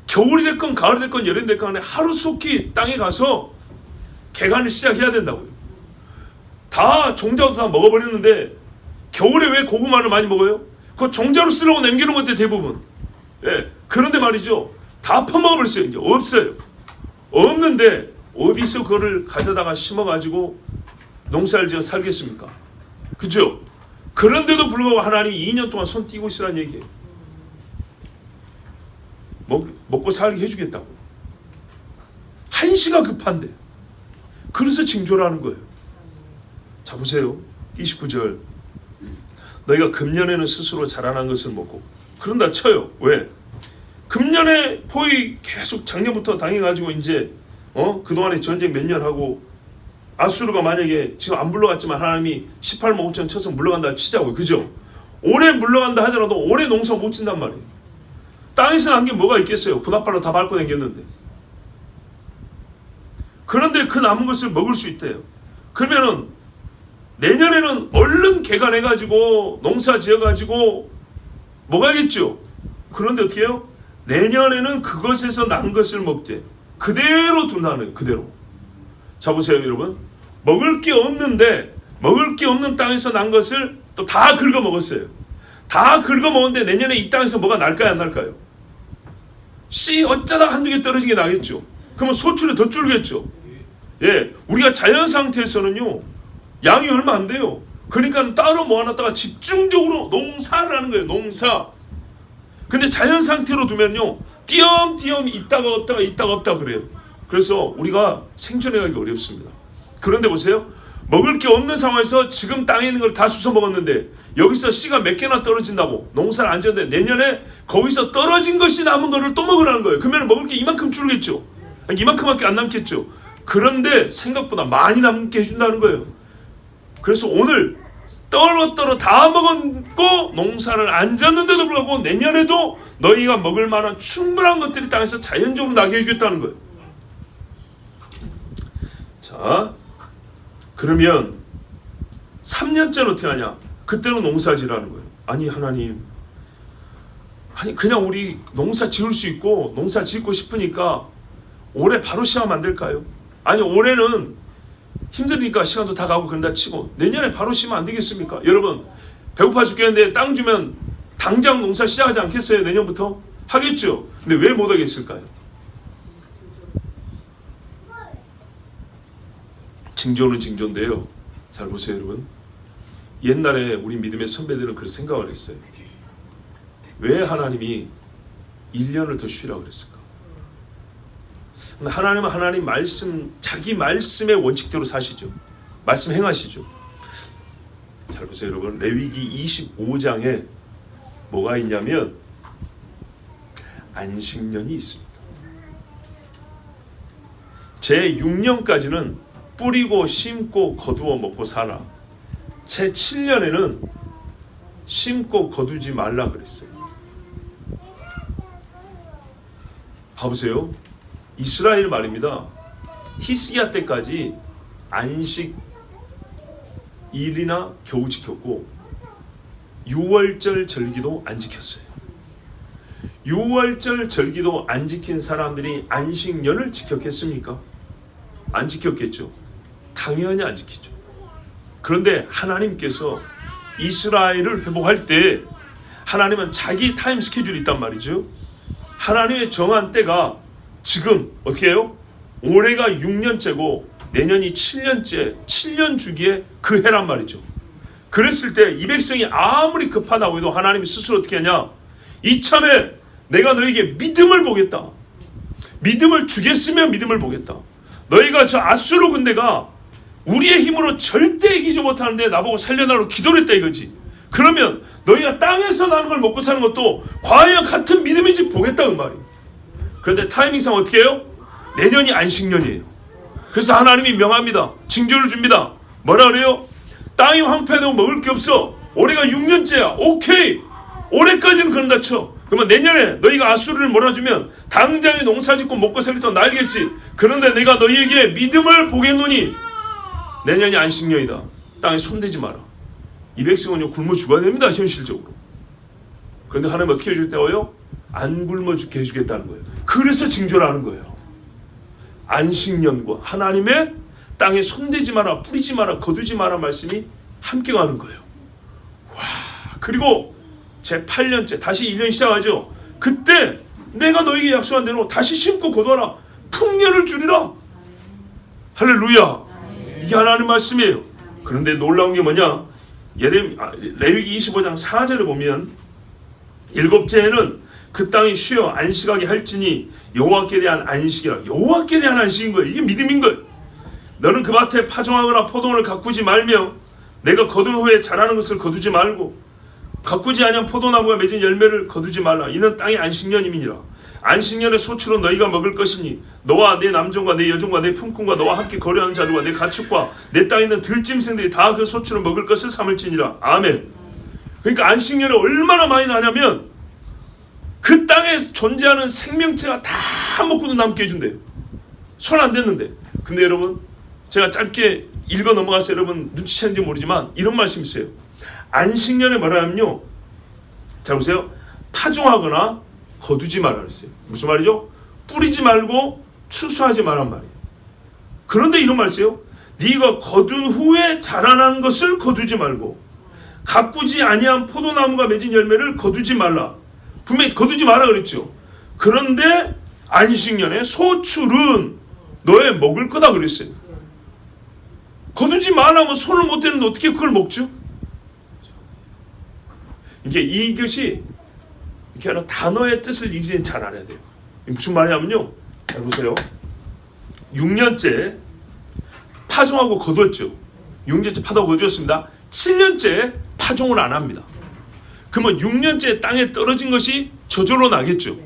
겨울이 됐건 가을이 됐건 여름이 됐건 하루속히 땅에 가서 개간을 시작해야 된다고요. 다 종자도 다 먹어버렸는데 겨울에 왜 고구마를 많이 먹어요? 그거 종자로 쓰려고 남기는 건데 대부분. 예, 그런데 말이죠, 다 퍼먹어버렸어요. 이제 없어요. 없는데 어디서 그거를 가져다가 심어가지고 농사를 지어 살겠습니까? 그죠? 그런데도 불구하고 하나님이 2년 동안 손 띄고 있으라는 얘기예요. 먹고 살게 해주겠다고. 한시가 급한데. 그래서 징조라는 거예요. 자, 보세요. 29절. 너희가 금년에는 스스로 자라난 것을 먹고. 그런다 쳐요. 왜? 금년에 포위 계속 작년부터 당해가지고 이제 그동안에 전쟁 몇 년 하고 아수르가 만약에 지금 안 물러갔지만 하나님이 18만 5천 쳐서 물러간다 치자고요. 그죠? 올해 물러간다 하더라도 올해 농사 못 짓단 말이에요. 땅에서 난 게 뭐가 있겠어요? 분합발로 다 밟고 다녔는데. 그런데 그 남은 것을 먹을 수 있대요. 그러면은 내년에는 얼른 개간해가지고 농사 지어가지고 먹어야겠죠. 그런데 어떻게 해요? 내년에는 그것에서 난 것을 먹되 그대로 둔다는 거예요. 그대로. 자, 보세요 여러분. 먹을 게 없는데 먹을 게 없는 땅에서 난 것을 또 다 긁어 먹었어요. 다 긁어먹었는데 내년에 이 땅에서 뭐가 날까요 안 날까요? 씨 어쩌다 한두 개 떨어진 게 나겠죠. 그러면 소출이 더 줄겠죠. 예, 우리가 자연 상태에서는요 양이 얼마 안 돼요. 그러니까 따로 모아놨다가 집중적으로 농사를 하는 거예요. 농사. 근데 자연 상태로 두면요 띄엄띄엄 있다가 없다가 그래요. 그래서 우리가 생존해가기 어렵습니다. 그런데 보세요. 먹을 게 없는 상황에서 지금 땅에 있는 걸 다 주워 먹었는데 여기서 씨가 몇 개나 떨어진다고 농사를 안 지었는데 내년에 거기서 떨어진 것이 남은 거를 또 먹으라는 거예요. 그러면 먹을 게 이만큼 줄겠죠. 이만큼밖에 안 남겠죠. 그런데 생각보다 많이 남게 해준다는 거예요. 그래서 오늘 떨어 다 먹었고 농사를 안 지었는데도 불구하고 내년에도 너희가 먹을 만한 충분한 것들이 땅에서 자연적으로 나게 해주겠다는 거예요. 자, 그러면 3년째는 어떻게 하냐? 그때는 농사지라는 거예요. 아니 하나님, 아니 그냥 우리 농사 지을 수 있고 농사 짓고 싶으니까 올해 바로 시작하면 안 될까요? 아니 올해는 힘드니까 시간도 다 가고 그런다 치고 내년에 바로 시면 안 되겠습니까? 여러분 배고파 죽겠는데 땅 주면 당장 농사 시작하지 않겠어요? 내년부터? 하겠죠. 근데 왜 못 하겠을까요? 징조는 징조인데요. 잘 보세요 여러분. 옛날에 우리 믿음의 선배들은 그렇게 생각을 했어요. 왜 하나님이 1년을 더 쉬라고 그랬을까? 하나님은 하나님 말씀, 자기 말씀의 원칙대로 사시죠. 말씀 행하시죠. 잘 보세요 여러분. 레위기 25장에 뭐가 있냐면 안식년이 있습니다. 제 6년까지는 뿌리고 심고 거두어 먹고 살아. 제 7년에는 심고 거두지 말라 그랬어요. 봐보세요. 이스라엘 말입니다. 히스기야 때까지 안식 일이나 겨우 지켰고 6월절 절기도 안 지켰어요. 6월절 절기도 안 지킨 사람들이 안식년을 지켰겠습니까? 안 지켰겠죠. 당연히 안 지키죠. 그런데 하나님께서 이스라엘을 회복할 때 하나님은 자기 타임 스케줄이 있단 말이죠. 하나님의 정한 때가 지금 어떻게 해요? 올해가 6년째고 내년이 7년째, 7년 주기에 그 해란 말이죠. 그랬을 때 이 백성이 아무리 급하다고 해도 하나님이 스스로 어떻게 하냐? 이참에 내가 너에게 믿음을 보겠다. 믿음을 주겠으면 믿음을 보겠다. 너희가 저 아수르 군대가 우리의 힘으로 절대 이기지 못하는데 나보고 살려달라고 기도를 했다 이거지. 그러면 너희가 땅에서 나는 걸 먹고 사는 것도 과연 같은 믿음인지 보겠다 그 말이에요. 그런데 타이밍상 어떻게 해요? 내년이 안식년이에요. 그래서 하나님이 명합니다. 징조를 줍니다. 뭐라 그래요? 땅이 황폐되고 먹을 게 없어. 올해가 6년째야. 오케이. 올해까지는 그런다 쳐. 그러면 내년에 너희가 아수르를 몰아주면 당장에 농사짓고 먹고 살겠다고 날겠지. 그런데 내가 너희에게 믿음을 보겠노니 내년이 안식년이다. 땅에 손대지 마라. 이 백성은요 굶어 죽어야 됩니다. 현실적으로. 그런데 하나님 어떻게 해주겠다고요? 안 굶어 죽게 해주겠다는 거예요. 그래서 징조라는 거예요. 안식년과 하나님의 땅에 손대지 마라, 뿌리지 마라, 거두지 마라 말씀이 함께 가는 거예요. 와, 그리고 제 8년째 다시 1년 시작하죠. 그때 내가 너에게 약속한 대로 다시 심고 거두어라. 풍년을 주리라. 할렐루야. 이게 하나님 말씀이에요. 그런데 놀라운 게 뭐냐? 레위기 25장 4절을 보면 일곱째 해는 그 땅이 쉬어 안식하게 할지니 여호와께 대한 안식이라. 여호와께 대한 안식인 거예요. 이게 믿음인 거예요. 너는 그 밭에 파종하거나 포도원을 가꾸지 말며 내가 거둔 후에 자라는 것을 거두지 말고 가꾸지 아니한 포도나무가 맺은 열매를 거두지 말라. 이는 땅의 안식년임이니라. 안식년의 소출로 너희가 먹을 것이니 너와 내 남종과 내 여종과 내 품꾼과 너와 함께 거래하는 자들과 내 가축과 내 땅에 있는 들짐승들이 다 그 소출을 먹을 것을 삼을지니라. 아멘. 그러니까 안식년에 얼마나 많이 나냐면 그 땅에 존재하는 생명체가 다 먹고도 남게 해준대요. 손 안 댔는데. 근데 여러분 제가 짧게 읽어 넘어가서 여러분 눈치챘는지 모르지만 이런 말씀이 있어요. 안식년에 뭐라 하면요. 자 보세요. 파종하거나 거두지 말라 그랬어요. 무슨 말이죠? 뿌리지 말고 추수하지 말란 말이에요. 그런데 이런 말이에요. 네가 거둔 후에 자라난 것을 거두지 말고 가꾸지 아니한 포도나무가 맺은 열매를 거두지 말라. 분명히 거두지 마라 그랬죠. 그런데 안식년에 소출은 너의 먹을 거다 그랬어요. 거두지 말라면 손을 못 대는데 어떻게 그걸 먹죠? 이것이 이렇게 하는 단어의 뜻을 이제 잘 알아야 돼요. 무슨 말이냐면요. 잘 보세요. 6년째 파종하고 거뒀죠. 6년째 파종하고 거두었습니다. 7년째 파종을 안 합니다. 그러면 6년째 땅에 떨어진 것이 저절로 나겠죠.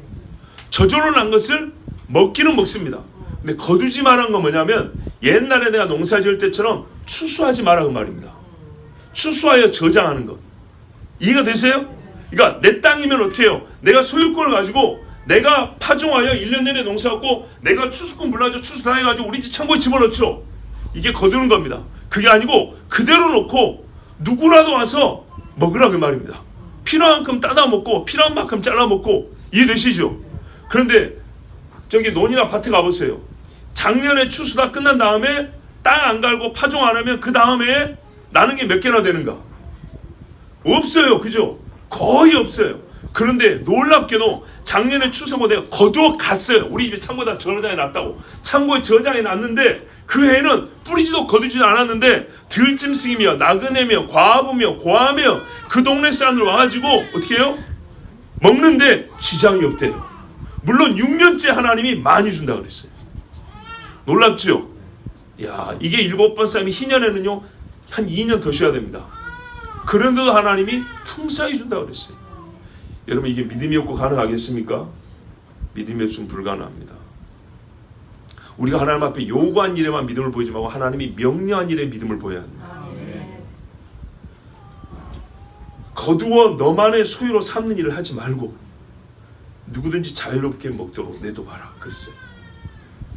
저절로 난 것을 먹기는 먹습니다. 근데 거두지 말라는 건 뭐냐면 옛날에 내가 농사 지을 때처럼 추수하지 말라는 말입니다. 추수하여 저장하는 것. 이해가 되세요? 그러니까 내 땅이면 어떻게 해요? 내가 소유권을 가지고 내가 파종하여 1년 내내 농사하고 내가 추수권 불러줘 추수 다 해가지고 우리 집 창고에 집어넣죠. 이게 거두는 겁니다. 그게 아니고 그대로 놓고 누구라도 와서 먹으라 그 말입니다. 필요한 만큼 따다 먹고 필요한 만큼 잘라 먹고. 이해되시죠? 그런데 저기 논이나 밭에 가보세요. 작년에 추수 다 끝난 다음에 땅 안 갈고 파종 안 하면 그 다음에 나는 게 몇 개나 되는가? 없어요. 그죠? 거의 없어요. 그런데 놀랍게도 작년에 추수하고 내가 거두어 갔어요. 우리 집에 창고에다 저장해 놨다고. 창고에 저장해 놨는데 그 해는 뿌리지도 거두지도 않았는데 들짐승이며 나그네며 과부며 고아며 그 동네 사람들 와가지고 어떻게 해요? 먹는데 지장이 없대요. 물론 6년째 하나님이 많이 준다 그랬어요. 놀랍죠? 야, 이게 7번 쌈이 희년에는요 한 2년 더 쉬어야 됩니다. 그런데도 하나님이 풍성히 준다 그랬어요. 여러분 이게 믿음이 없고 가능하겠습니까? 믿음이 없으면 불가능합니다. 우리가 하나님 앞에 요구한 일에만 믿음을 보이지 말고 하나님이 명령한 일에 믿음을 보여야 합니다. 거두어 너만의 소유로 삼는 일을 하지 말고 누구든지 자유롭게 먹도록 내둬봐라 그랬어요.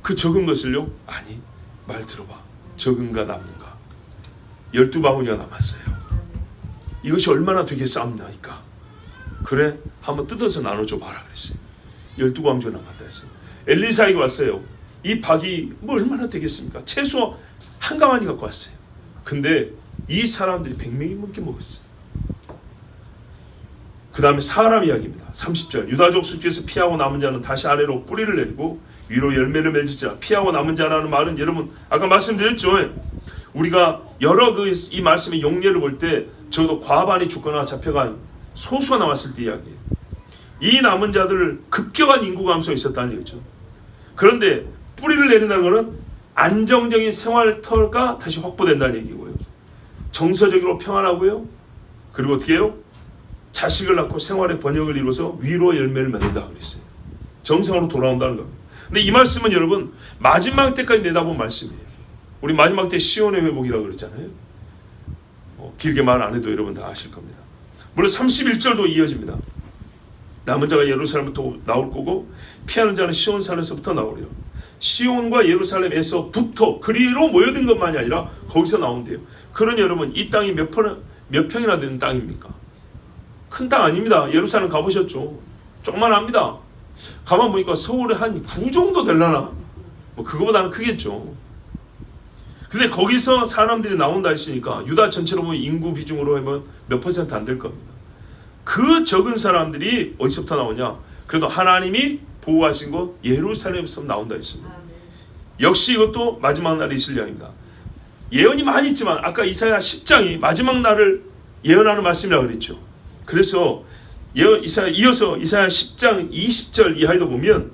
그 적은 것을요? 아니 말 들어봐. 적은가 남는가? 12바구니가 남았어요. 이것이 얼마나 되겠사옵나이까? 그래 한번 뜯어서 나눠줘 봐라 그랬어요. 12광주 남았다 했어요. 엘리사에게 왔어요. 이 박이 뭐 얼마나 되겠습니까? 채소 한 가마니 갖고 왔어요. 근데 이 사람들이 100명이 넘게 먹었어요. 그 다음에 사람 이야기입니다. 30절 유다족 숙지에서 피하고 남은 자는 다시 아래로 뿌리를 내리고 위로 열매를 맺을지라. 피하고 남은 자라는 말은 여러분 아까 말씀드렸죠. 우리가 여러 이 말씀의 용례를 볼 때 적어도 과반이 죽거나 잡혀간 소수가 남았을 때 이야기예요. 이 남은 자들을 급격한 인구 감소가 있었다는 얘기죠. 그런데 뿌리를 내린다는 것은 안정적인 생활터가 다시 확보된다는 얘기고요. 정서적으로 평안하고요. 그리고 어떻게 해요? 자식을 낳고 생활의 번영을 이루어서 위로 열매를 맺는다 그랬어요. 정상으로 돌아온다는 겁니다. 근데 이 말씀은 여러분 마지막 때까지 내다본 말씀이에요. 우리 마지막 때 시온의 회복이라고 그랬잖아요. 길게 말 안 해도 여러분 다 아실 겁니다. 물론 31절도 이어집니다. 남은 자가 예루살렘부터 나올 거고 피하는 자는 시온 산에서부터 나오리라. 시온과 예루살렘에서부터 그리로 모여든 것만이 아니라 거기서 나온대요. 그러니 여러분 이 땅이 몇 평이나 되는 땅입니까? 큰 땅 아닙니다. 예루살렘 가보셨죠? 조그만합니다. 가만 보니까 서울에 한 9 정도 되려나? 뭐 그거보다는 크겠죠. 근데 거기서 사람들이 나온다 했으니까 유다 전체로 보면 인구 비중으로 하면 몇 퍼센트 안 될 겁니다. 그 적은 사람들이 어디서부터 나오냐? 그래도 하나님이 보호하신 곳 예루살렘에서 나온다 했습니다. 역시 이것도 마지막 날에 있을 이야기입니다. 예언이 많이 있지만 아까 이사야 10장이 마지막 날을 예언하는 말씀이라고 그랬죠. 그래서 이어서 이사야 10장 20절 이하에도 보면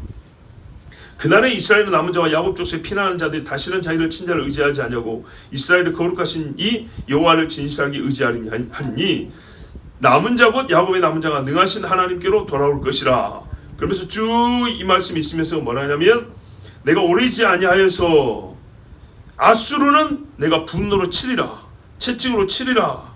그날에 이스라엘의 남은 자와 야곱 족속에 피난하는 자들이 다시는 자기를 친자를 의지하지 아니하고 이스라엘의 거룩하신 이 여호와를 진실하게 의지하리니 남은 자 곧 야곱의 남은 자가 능하신 하나님께로 돌아올 것이라. 그러면서 쭉 이 말씀이 있으면서 뭐라 하냐면 내가 오래지 아니하여서 아수르는 내가 분노로 치리라. 채찍으로 치리라.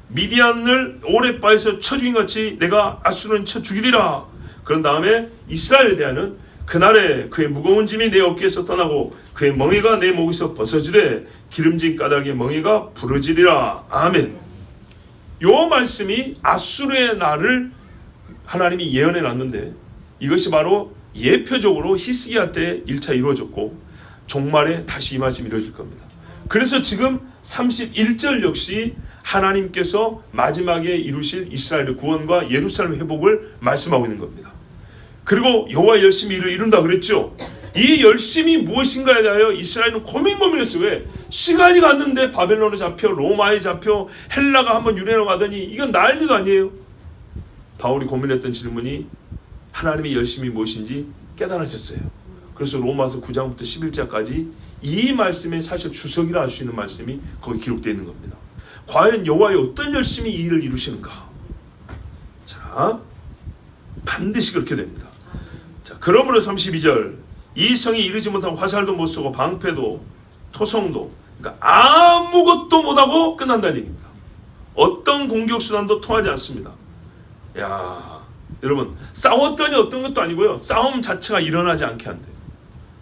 미디안을 오랫바에서 쳐 죽인 같이 내가 아수르는 쳐 죽이리라. 그런 다음에 이스라엘에 대하여는 그날에 그의 무거운 짐이 내 어깨에서 떠나고 그의 멍에가 내 목에서 벗어지되 기름진 까닭의 멍에가 부러지리라. 아멘. 요 말씀이 아수르의 날을 하나님이 예언해 놨는데 이것이 바로 예표적으로 히스기야 때 1차 이루어졌고 종말에 다시 이 말씀이 이루어질 겁니다. 그래서 지금 31절 역시 하나님께서 마지막에 이루실 이스라엘의 구원과 예루살렘 회복을 말씀하고 있는 겁니다. 그리고 여호와의 열심히 일을 이룬다 그랬죠. 이 열심이 무엇인가에 대하여 이스라엘은 고민했어요. 왜? 시간이 갔는데 바벨론에 잡혀, 로마에 잡혀, 헬라가 한번 유래로 가더니 이건 난리도 아니에요. 바울이 고민했던 질문이 하나님의 열심이 무엇인지 깨달아졌어요. 그래서 로마서 9장부터 11장까지 이 말씀의 사실 주석이라 할 수 있는 말씀이 거기 기록되어 있는 겁니다. 과연 여호와의 어떤 열심히 이 일을 이루시는가? 자, 반드시 그렇게 됩니다. 자, 그러므로 32절, 이 성이 이르지 못하고 화살도 못 쏘고 방패도 토성도, 그러니까 아무것도 못하고 끝난다는 얘기입니다. 어떤 공격 수단도 통하지 않습니다. 야, 여러분, 싸웠더니 어떤 것도 아니고요, 싸움 자체가 일어나지 않게 한대요.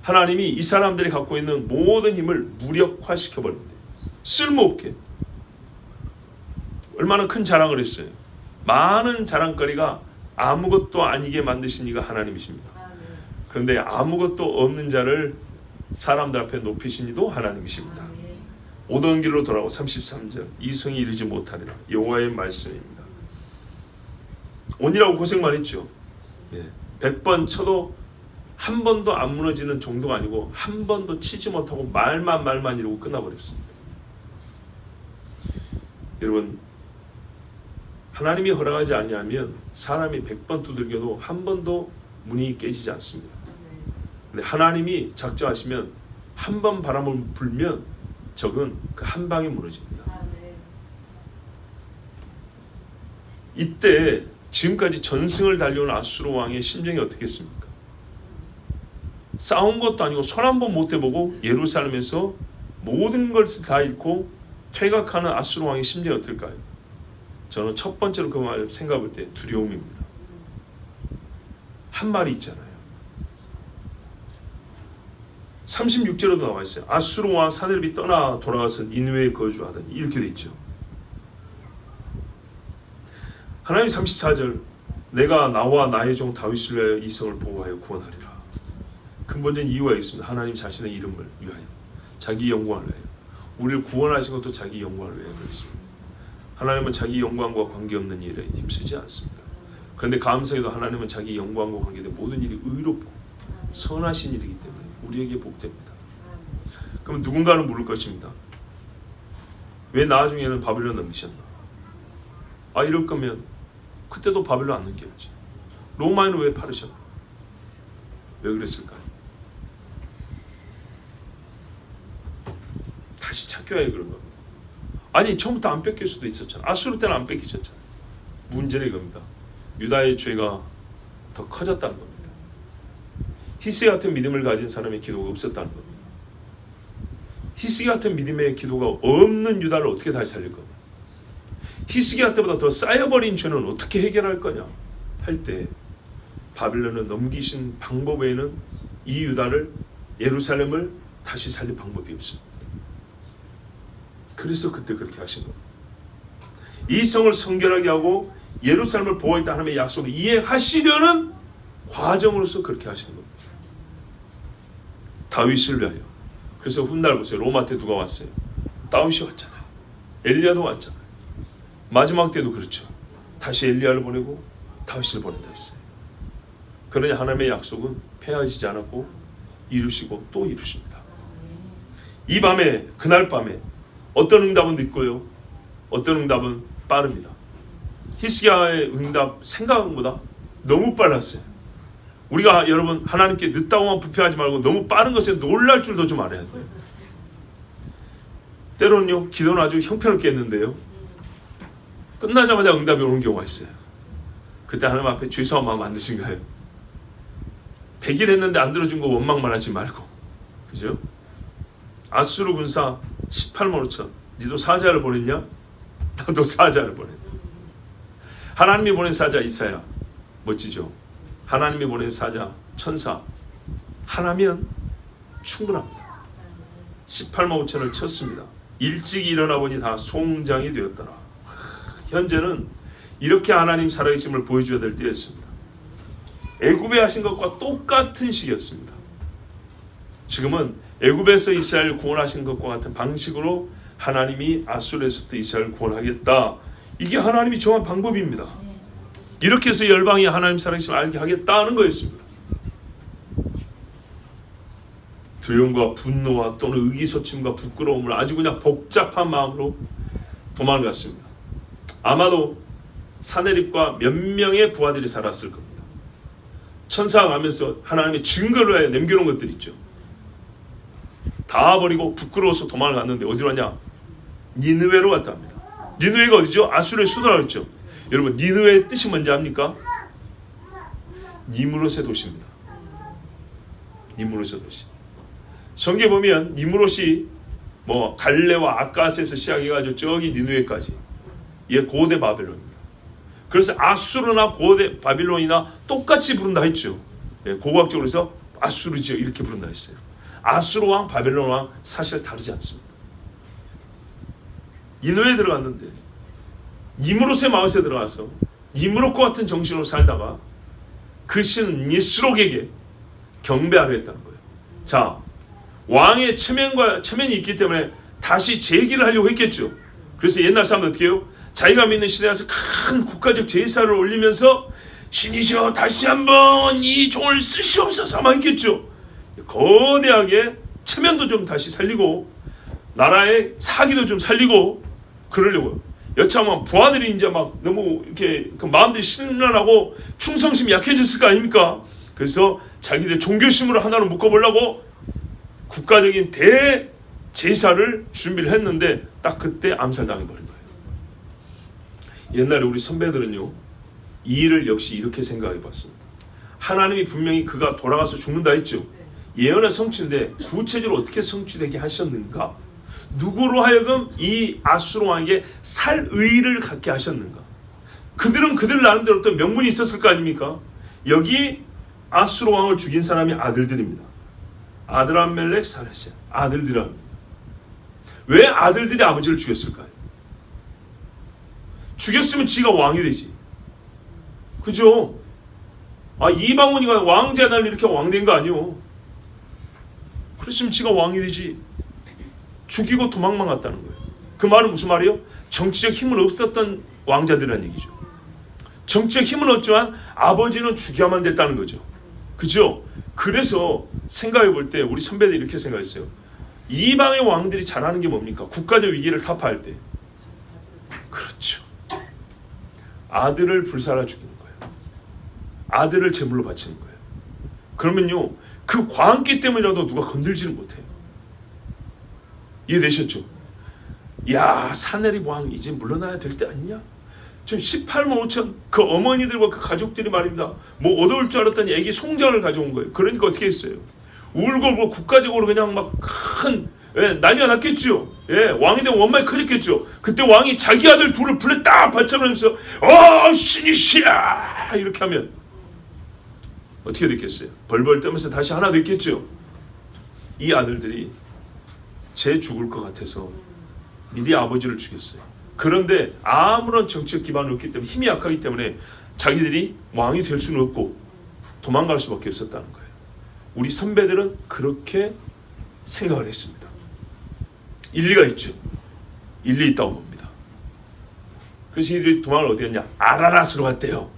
하나님이 이 사람들이 갖고 있는 모든 힘을 무력화시켜 버린대요. 쓸모없게. 얼마나 큰 자랑을 했어요. 많은 자랑거리가 아무것도 아니게 만드신 이가 하나님이십니다. 그런데 아무것도 없는 자를 사람들 앞에 높이신 이도 하나님이십니다. 오던 길로 돌아오고 33절, 이 성이 이르지 못하리라. 여호와의 말씀입니다. 오니라고 고생만 했죠. 100번 쳐도 한 번도 안 무너지는 정도가 아니고 한 번도 치지 못하고 말만 이러고 끝나버렸습니다. 여러분, 하나님이 허락하지 아니하면 사람이 100번 두들겨도 한 번도 문이 깨지지 않습니다. 근데 하나님이 작정하시면 한 번 바람을 불면 적은 그 한 방에 무너집니다. 이때 지금까지 전승을 달려온 아수르 왕의 심정이 어떻겠습니까? 싸운 것도 아니고 손 한 번 못 대보고 예루살렘에서 모든 것을 다 잃고 퇴각하는 아수르 왕의 심정이 어떨까요? 저는 첫 번째로 그 말 생각할 때 두려움입니다. 한 말이 있잖아요. 36절에도 나와 있어요. 아수르 왕 사네립이 떠나 돌아가서 니느웨에 거주하더니, 이렇게 돼 있죠. 하나님 34절, 내가 나와 나의 종 다윗을 위하여 이 성을 보호하여 구원하리라. 근본적인 이유가 있습니다. 하나님 자신의 이름을 위하여, 자기 영광을 위하여, 우리를 구원하신 것도 자기 영광을 위하여 그렇습니다. 하나님은 자기 영광과 관계없는 일에 힘쓰지 않습니다. 그런데 감사해도 하나님은 자기 영광과 관계된 모든 일이 의롭고 선하신 일이기 때문에 우리에게 복됩니다. 그럼 누군가는 물을 것입니다. 왜 나중에는 바벨론 넘기셨나? 이럴 거면 그때도 바벨론 안 넘겨야지. 로마에는 왜 팔으셨나? 왜 그랬을까요? 다시 찾겨야 그런 겁니다. 아니, 처음부터 안 뺏길 수도 있었잖아. 아수르 때는 안 뺏기셨잖아요. 문제는 이겁니다. 유다의 죄가 더 커졌다는 겁니다. 히스기 같은 믿음을 가진 사람의 기도가 없었다는 겁니다. 히스기 같은 믿음의 기도가 없는 유다를 어떻게 다시 살릴 거냐? 히스기야 때보다 더 쌓여버린 죄는 어떻게 해결할 거냐 할 때 바빌론을 넘기신 방법 외에는 이 유다를, 예루살렘을 다시 살릴 방법이 없습니다. 그래서 그때 그렇게 하신 겁니다. 이 성을 성결하게 하고 예루살렘을 보호했다 하나님의 약속을 이해하시려는 과정으로서 그렇게 하신 겁니다. 다윗을 위하여. 그래서 훗날 보세요. 로마 때 누가 왔어요? 다윗이 왔잖아요. 엘리야도 왔잖아요. 마지막 때도 그렇죠. 다시 엘리야를 보내고 다윗을 보낸다 했어요. 그러니 하나님의 약속은 폐하지지 않았고 이루시고 또 이루십니다. 이 밤에, 그날 밤에 어떤 응답은 늦고요, 어떤 응답은 빠릅니다. 히스기야의 응답 생각한 것보다 너무 빨랐어요. 우리가 여러분 하나님께 늦다고만 부패하지 말고 너무 빠른 것에 놀랄 줄도 좀 알아야 돼요. 때로는요, 기도는 아주 형편없게 했는데요, 끝나자마자 응답이 오는 경우가 있어요. 그때 하나님 앞에 죄송한 마음 안 드신가요? 100일 했는데 안 들어준 거 원망만 하지 말고, 그죠? 아수르 군사 18만 5천, 니도 사자를 보냈냐? 나도 사자를 보냈다. 하나님이 보낸 사자 이사야, 멋지죠? 하나님이 보낸 사자 천사 하나면 충분합니다. 18만 5천을 쳤습니다. 일찍 일어나 보니 다 송장이 되었더라. 현재는 이렇게 하나님 살아계심을 보여줘야 될 때였습니다. 애굽에 하신 것과 똑같은 시기였습니다. 지금은 애굽에서 이스라엘을 구원하신 것과 같은 방식으로 하나님이 아수르에서부터 이스라엘을 구원하겠다. 이게 하나님이 정한 방법입니다. 이렇게 해서 열방이 하나님 살아계심을 알게 하겠다는 거였습니다. 두려움과 분노와 또는 의기소침과 부끄러움을 아주 그냥 복잡한 마음으로 도망을 갔습니다. 아마도 사내립과 몇 명의 부하들이 살았을 겁니다. 천사가 가면서 하나님의 증거를 위해 남겨놓은 것들 있죠. 다 버리고 부끄러워서 도망을 갔는데 어디로 왔냐? 니느웨로 갔다 합니다. 니느웨가 어디죠? 아수르의 수도라고 했죠. 여러분, 니느웨의 뜻이 뭔지 압니까? 니무롯의 도시입니다. 니무롯의 도시. 성경에 보면 니무롯이 뭐 갈레와 아까스에서 시작해가지고 저기 니느웨까지, 이게 고대 바벨론입니다. 그래서 아수르나 고대 바빌론이나 똑같이 부른다 했죠. 예, 고고학적으로 해서 아수르지요 이렇게 부른다 했어요. 아수르 왕, 바벨론 왕 사실 다르지 않습니다. 니느웨에 들어갔는데 니무롯의 마을에 들어가서 니무롯과 같은 정신으로 살다가 그 신 니스록에게 경배하려 했다는 거예요. 자, 왕의 체면이 있기 때문에 다시 제기를 하려고 했겠죠. 그래서 옛날 사람들 어떻게 해요? 자기가 믿는 신에 가서 큰 국가적 제사를 올리면서 신이시여 다시 한번 이 종을 쓰시옵소서 아마 했겠죠. 거대하게 체면도 좀 다시 살리고 나라의 사기도 좀 살리고 그러려고요. 여차하면 부하들이 이제 막 너무 이렇게 그 마음들이 심란하고 충성심이 약해졌을 거 아닙니까? 그래서 자기들의 종교심으로 하나로 묶어보려고 국가적인 대제사를 준비를 했는데 딱 그때 암살당해버린 거예요. 옛날에 우리 선배들은요, 이 일을 역시 이렇게 생각해 봤습니다. 하나님이 분명히 그가 돌아가서 죽는다 했죠. 예언의 성취인데 구체적으로 어떻게 성취되게 하셨는가? 누구로 하여금 이 아수르 왕에게 살 의의를 갖게 하셨는가? 그들은 그들 나름대로 어떤 명분이 있었을 거 아닙니까? 여기 아수르 왕을 죽인 사람이 아들들입니다. 아드람멜렉, 사레세, 아들들입니다. 왜 아들들이 아버지를 죽였을까요? 죽였으면 지가 왕이 되지. 그죠? 이방원이가 왕제날 이렇게 왕된 거 아니오. 그랬으면 지가 왕이 되지. 죽이고 도망만 갔다는 거예요. 그 말은 무슨 말이에요? 정치적 힘은 없었던 왕자들이라는 얘기죠. 정치적 힘은 없지만 아버지는 죽여야만 됐다는 거죠. 그죠? 그래서 생각해 볼 때 우리 선배들이 이렇게 생각했어요. 이방의 왕들이 잘하는 게 뭡니까? 국가적 위기를 타파할 때. 그렇죠. 아들을 불살라 죽이는 거예요. 아들을 제물로 바치는 거예요. 그러면요, 그 광기 때문이라도 누가 건들지는 못해요. 이해되셨죠? 야, 사내립 왕 이제 물러나야 될 때 아니냐? 지금 18만 5천 그 어머니들과 그 가족들이 말입니다. 뭐 얻어올 줄 알았더니 애기 송장을 가져온 거예요. 그러니까 어떻게 했어요? 울고 국가적으로 그냥 막 큰 난리가 났겠죠. 예, 왕이 되면 원망이 커졌겠죠. 그때 왕이 자기 아들 둘을 불에 딱 받쳐놓으면서 신이시야 이렇게 하면 어떻게 됐겠어요? 벌벌 떠면서 다시 하나 됐겠죠. 이 아들들이 쟤 죽을 것 같아서 미리 아버지를 죽였어요. 그런데 아무런 정치적 기반이 없기 때문에 힘이 약하기 때문에 자기들이 왕이 될 수는 없고 도망갈 수밖에 없었다는 거예요. 우리 선배들은 그렇게 생각을 했습니다. 일리가 있죠. 일리 있다고 봅니다. 그래서 이들이 도망을 어디 갔냐? 아라랏으로 갔대요.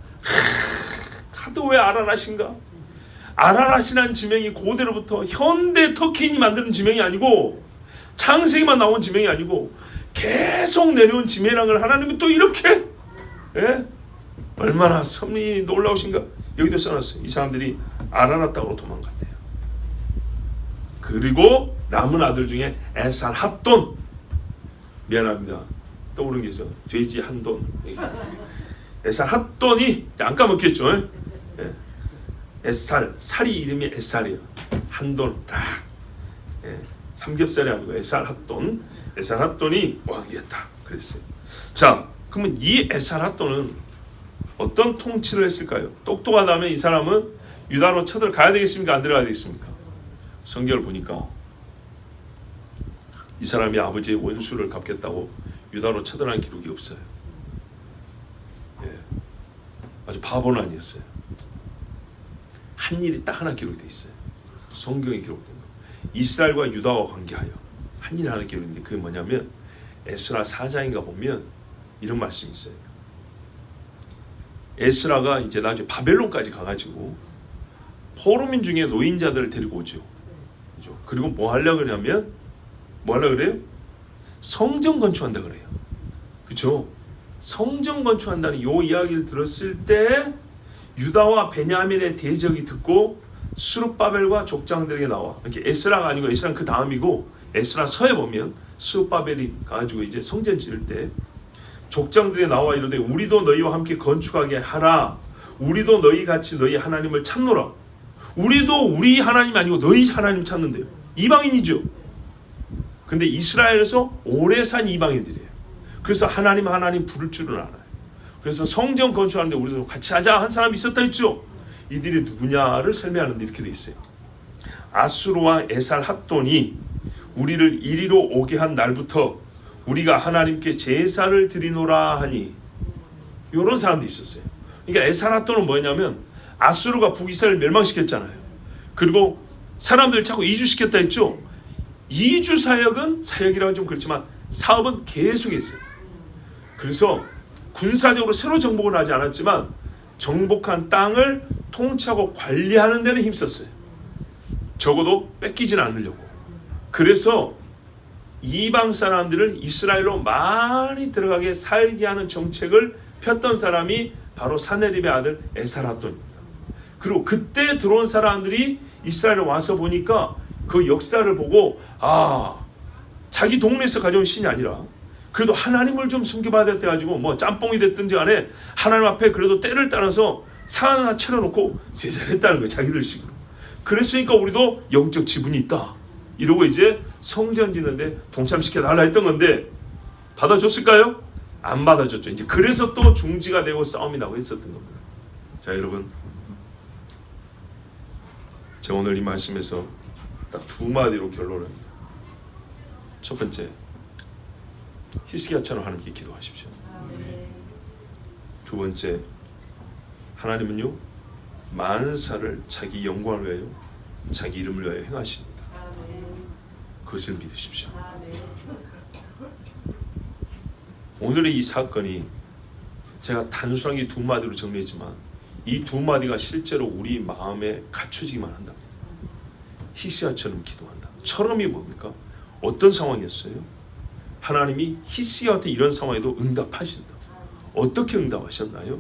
하도 왜 아라랏인가? 아라랏이라는 지명이 고대로부터 현대 터키인이 만드는 지명이 아니고 창세기만 나온 지명이 아니고 계속 내려온 지명을 하나님이 또 이렇게 얼마나 섭리 놀라우신가. 여기도 써놨어요. 이 사람들이 아라랏 땅으로 도망갔대요. 그리고 남은 아들 중에 에살핫돈, 미안합니다. 떠오른 게 있어요. 돼지 한돈. 에살핫돈이 안 까먹겠죠. 살이 이름이 에살이에요. 한돈 딱. 삼겹살이 아니고 에살핫돈이 왕이 됐다. 그랬어요. 자, 그러면 이 에살핫돈은 어떤 통치를 했을까요? 똑똑하다면 이 사람은 유다로 쳐들어가야 되겠습니까? 안 들어가야 되겠습니까? 성경을 보니까 이 사람이 아버지의 원수를 갚겠다고 유다로 쳐들어간 기록이 없어요. 아주 바보는 아니었어요. 한 일이 딱 하나 기록되어 있어요. 성경에 기록된 거. 이스라엘과 유다와 관계하여 한 일 하나 기록인데 그게 뭐냐면 에스라 4장인가 보면 이런 말씀이 있어요. 에스라가 이제 나중에 바벨론까지 가가지고 포로민 중에 노인자들을 데리고 오죠. 그죠? 그리고 뭐 하려고 그러냐면 뭐 하려고 그래요? 성전 건축한다 그래요. 그렇죠? 성전 건축한다는 요 이야기를 들었을 때 유다와 베냐민의 대적이 듣고 스룹바벨과 족장들에게 나와. 이렇게 에스라가 아니고 에스라는 그 다음이고 에스라서에 보면 스룹바벨이 가지고 이제 성전 지을 때 족장들이 나와 이르되 우리도 너희와 함께 건축하게 하라. 우리도 너희 같이 너희 하나님을 찾노라. 우리도 우리 하나님 아니고 너희 하나님 찾는데요. 이방인이죠. 근데 이스라엘에서 오래 산 이방인들이에요. 그래서 하나님 부를 줄은 알아요. 그래서 성전 건축하는데 우리도 같이 하자 한 사람이 있었다 했죠. 이들이 누구냐를 설명하는데 이렇게 돼 있어요. 아수르와 에살 합돈이 우리를 이리로 오게 한 날부터 우리가 하나님께 제사를 드리노라 하니, 이런 사람도 있었어요. 그러니까 에살 합돈은 뭐냐면 아수르가 북이스라엘을 멸망시켰잖아요. 그리고 사람들 자꾸 이주시켰다 했죠. 이주 사역은 사역이라고 좀 그렇지만 사업은 계속했어요. 그래서 군사적으로 새로 정복은 하지 않았지만 정복한 땅을 통치하고 관리하는 데는 힘썼어요. 적어도 뺏기진 않으려고. 그래서 이방 사람들을 이스라엘로 많이 들어가게 살게 하는 정책을 폈던 사람이 바로 사네립의 아들 에살합돈입니다. 그리고 그때 들어온 사람들이 이스라엘에 와서 보니까 그 역사를 보고 자기 동네에서 가져온 신이 아니라 그래도 하나님을 좀 섬겨봐야 될 때 가지고 뭐 짬뽕이 됐든지 간에 하나님 앞에 그래도 때를 따라서 산 하나 차려놓고 제사했다는 거예요. 자기들 식으로. 그랬으니까 우리도 영적 지분이 있다. 이러고 이제 성전 짓는데 동참시켜달라 했던 건데 받아줬을까요? 안 받아줬죠. 이제 그래서 또 중지가 되고 싸움이 나고 했었던 겁니다. 자, 여러분, 제가 오늘 이 말씀에서 딱 두 마디로 결론을 합니다. 첫 번째, 히스기야처럼 하나님께 기도하십시오. 두 번째, 하나님은요 만사를 자기 영광을 위하여 자기 이름을 위하여 행하십니다. 그것을 믿으십시오. 오늘의 이 사건이 제가 단순하게 두 마디로 정리했지만 이 두 마디가 실제로 우리 마음에 갖춰지기만 한다. 히스기야처럼 기도한다. 처럼이 뭡니까? 어떤 상황이었어요? 하나님이 히스기야한테 이런 상황에도 응답하신다. 어떻게 응답하셨나요?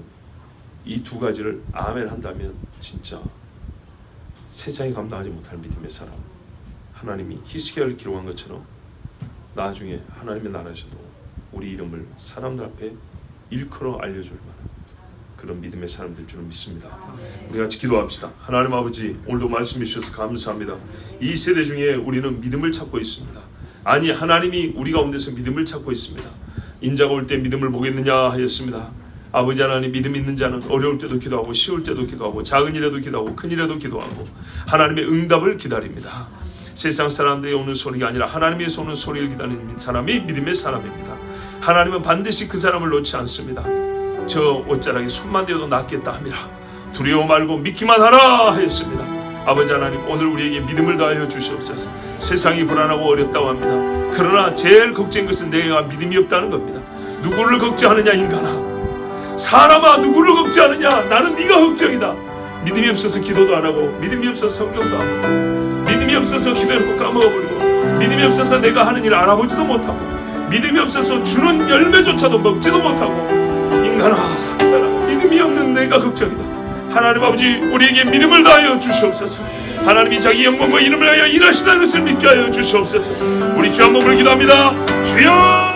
이 두 가지를 아멘 한다면 진짜 세상이 감당하지 못할 믿음의 사람, 하나님이 히스기야를 기록한 것처럼 나중에 하나님의 나라에서도 우리 이름을 사람들 앞에 일컬어 알려줄 만한 그런 믿음의 사람들 줄은 믿습니다. 우리 같이 기도합시다. 하나님 아버지, 오늘도 말씀해 주셔서 감사합니다. 이 세대 중에 우리는 믿음을 찾고 있습니다. 아니, 하나님이 우리 가운데서 믿음을 찾고 있습니다. 인자가 올 때 믿음을 보겠느냐 하였습니다. 아버지 하나님, 믿음 있는 자는 어려울 때도 기도하고 쉬울 때도 기도하고 작은 일에도 기도하고 큰 일에도 기도하고 하나님의 응답을 기다립니다. 세상 사람들이 오는 소리가 아니라 하나님의 오는 소리를 기다리는 사람이 믿음의 사람입니다. 하나님은 반드시 그 사람을 놓지 않습니다. 저 옷자락에 손만 대어도 낫겠다 함이라. 두려워 말고 믿기만 하라 하였습니다. 아버지 하나님, 오늘 우리에게 믿음을 다하여 주시옵소서. 세상이 불안하고 어렵다고 합니다. 그러나 제일 걱정인 것은 내가 믿음이 없다는 겁니다. 누구를 걱정하느냐 인간아. 사람아, 누구를 걱정하느냐. 나는 네가 걱정이다. 믿음이 없어서 기도도 안 하고, 믿음이 없어서 성경도 안 보고, 믿음이 없어서 기도해놓고 까먹어버리고, 믿음이 없어서 내가 하는 일을 알아보지도 못하고, 믿음이 없어서 주는 열매조차도 먹지도 못하고, 인간아, 믿음이 없는 내가 걱정이다. 하나님 아버지, 우리에게 믿음을 다하여 주시옵소서. 하나님이 자기 영광과 이름을 하여 일하시다는 것을 믿게 하여 주시옵소서. 우리 주 한 번을 기도합니다. 주여!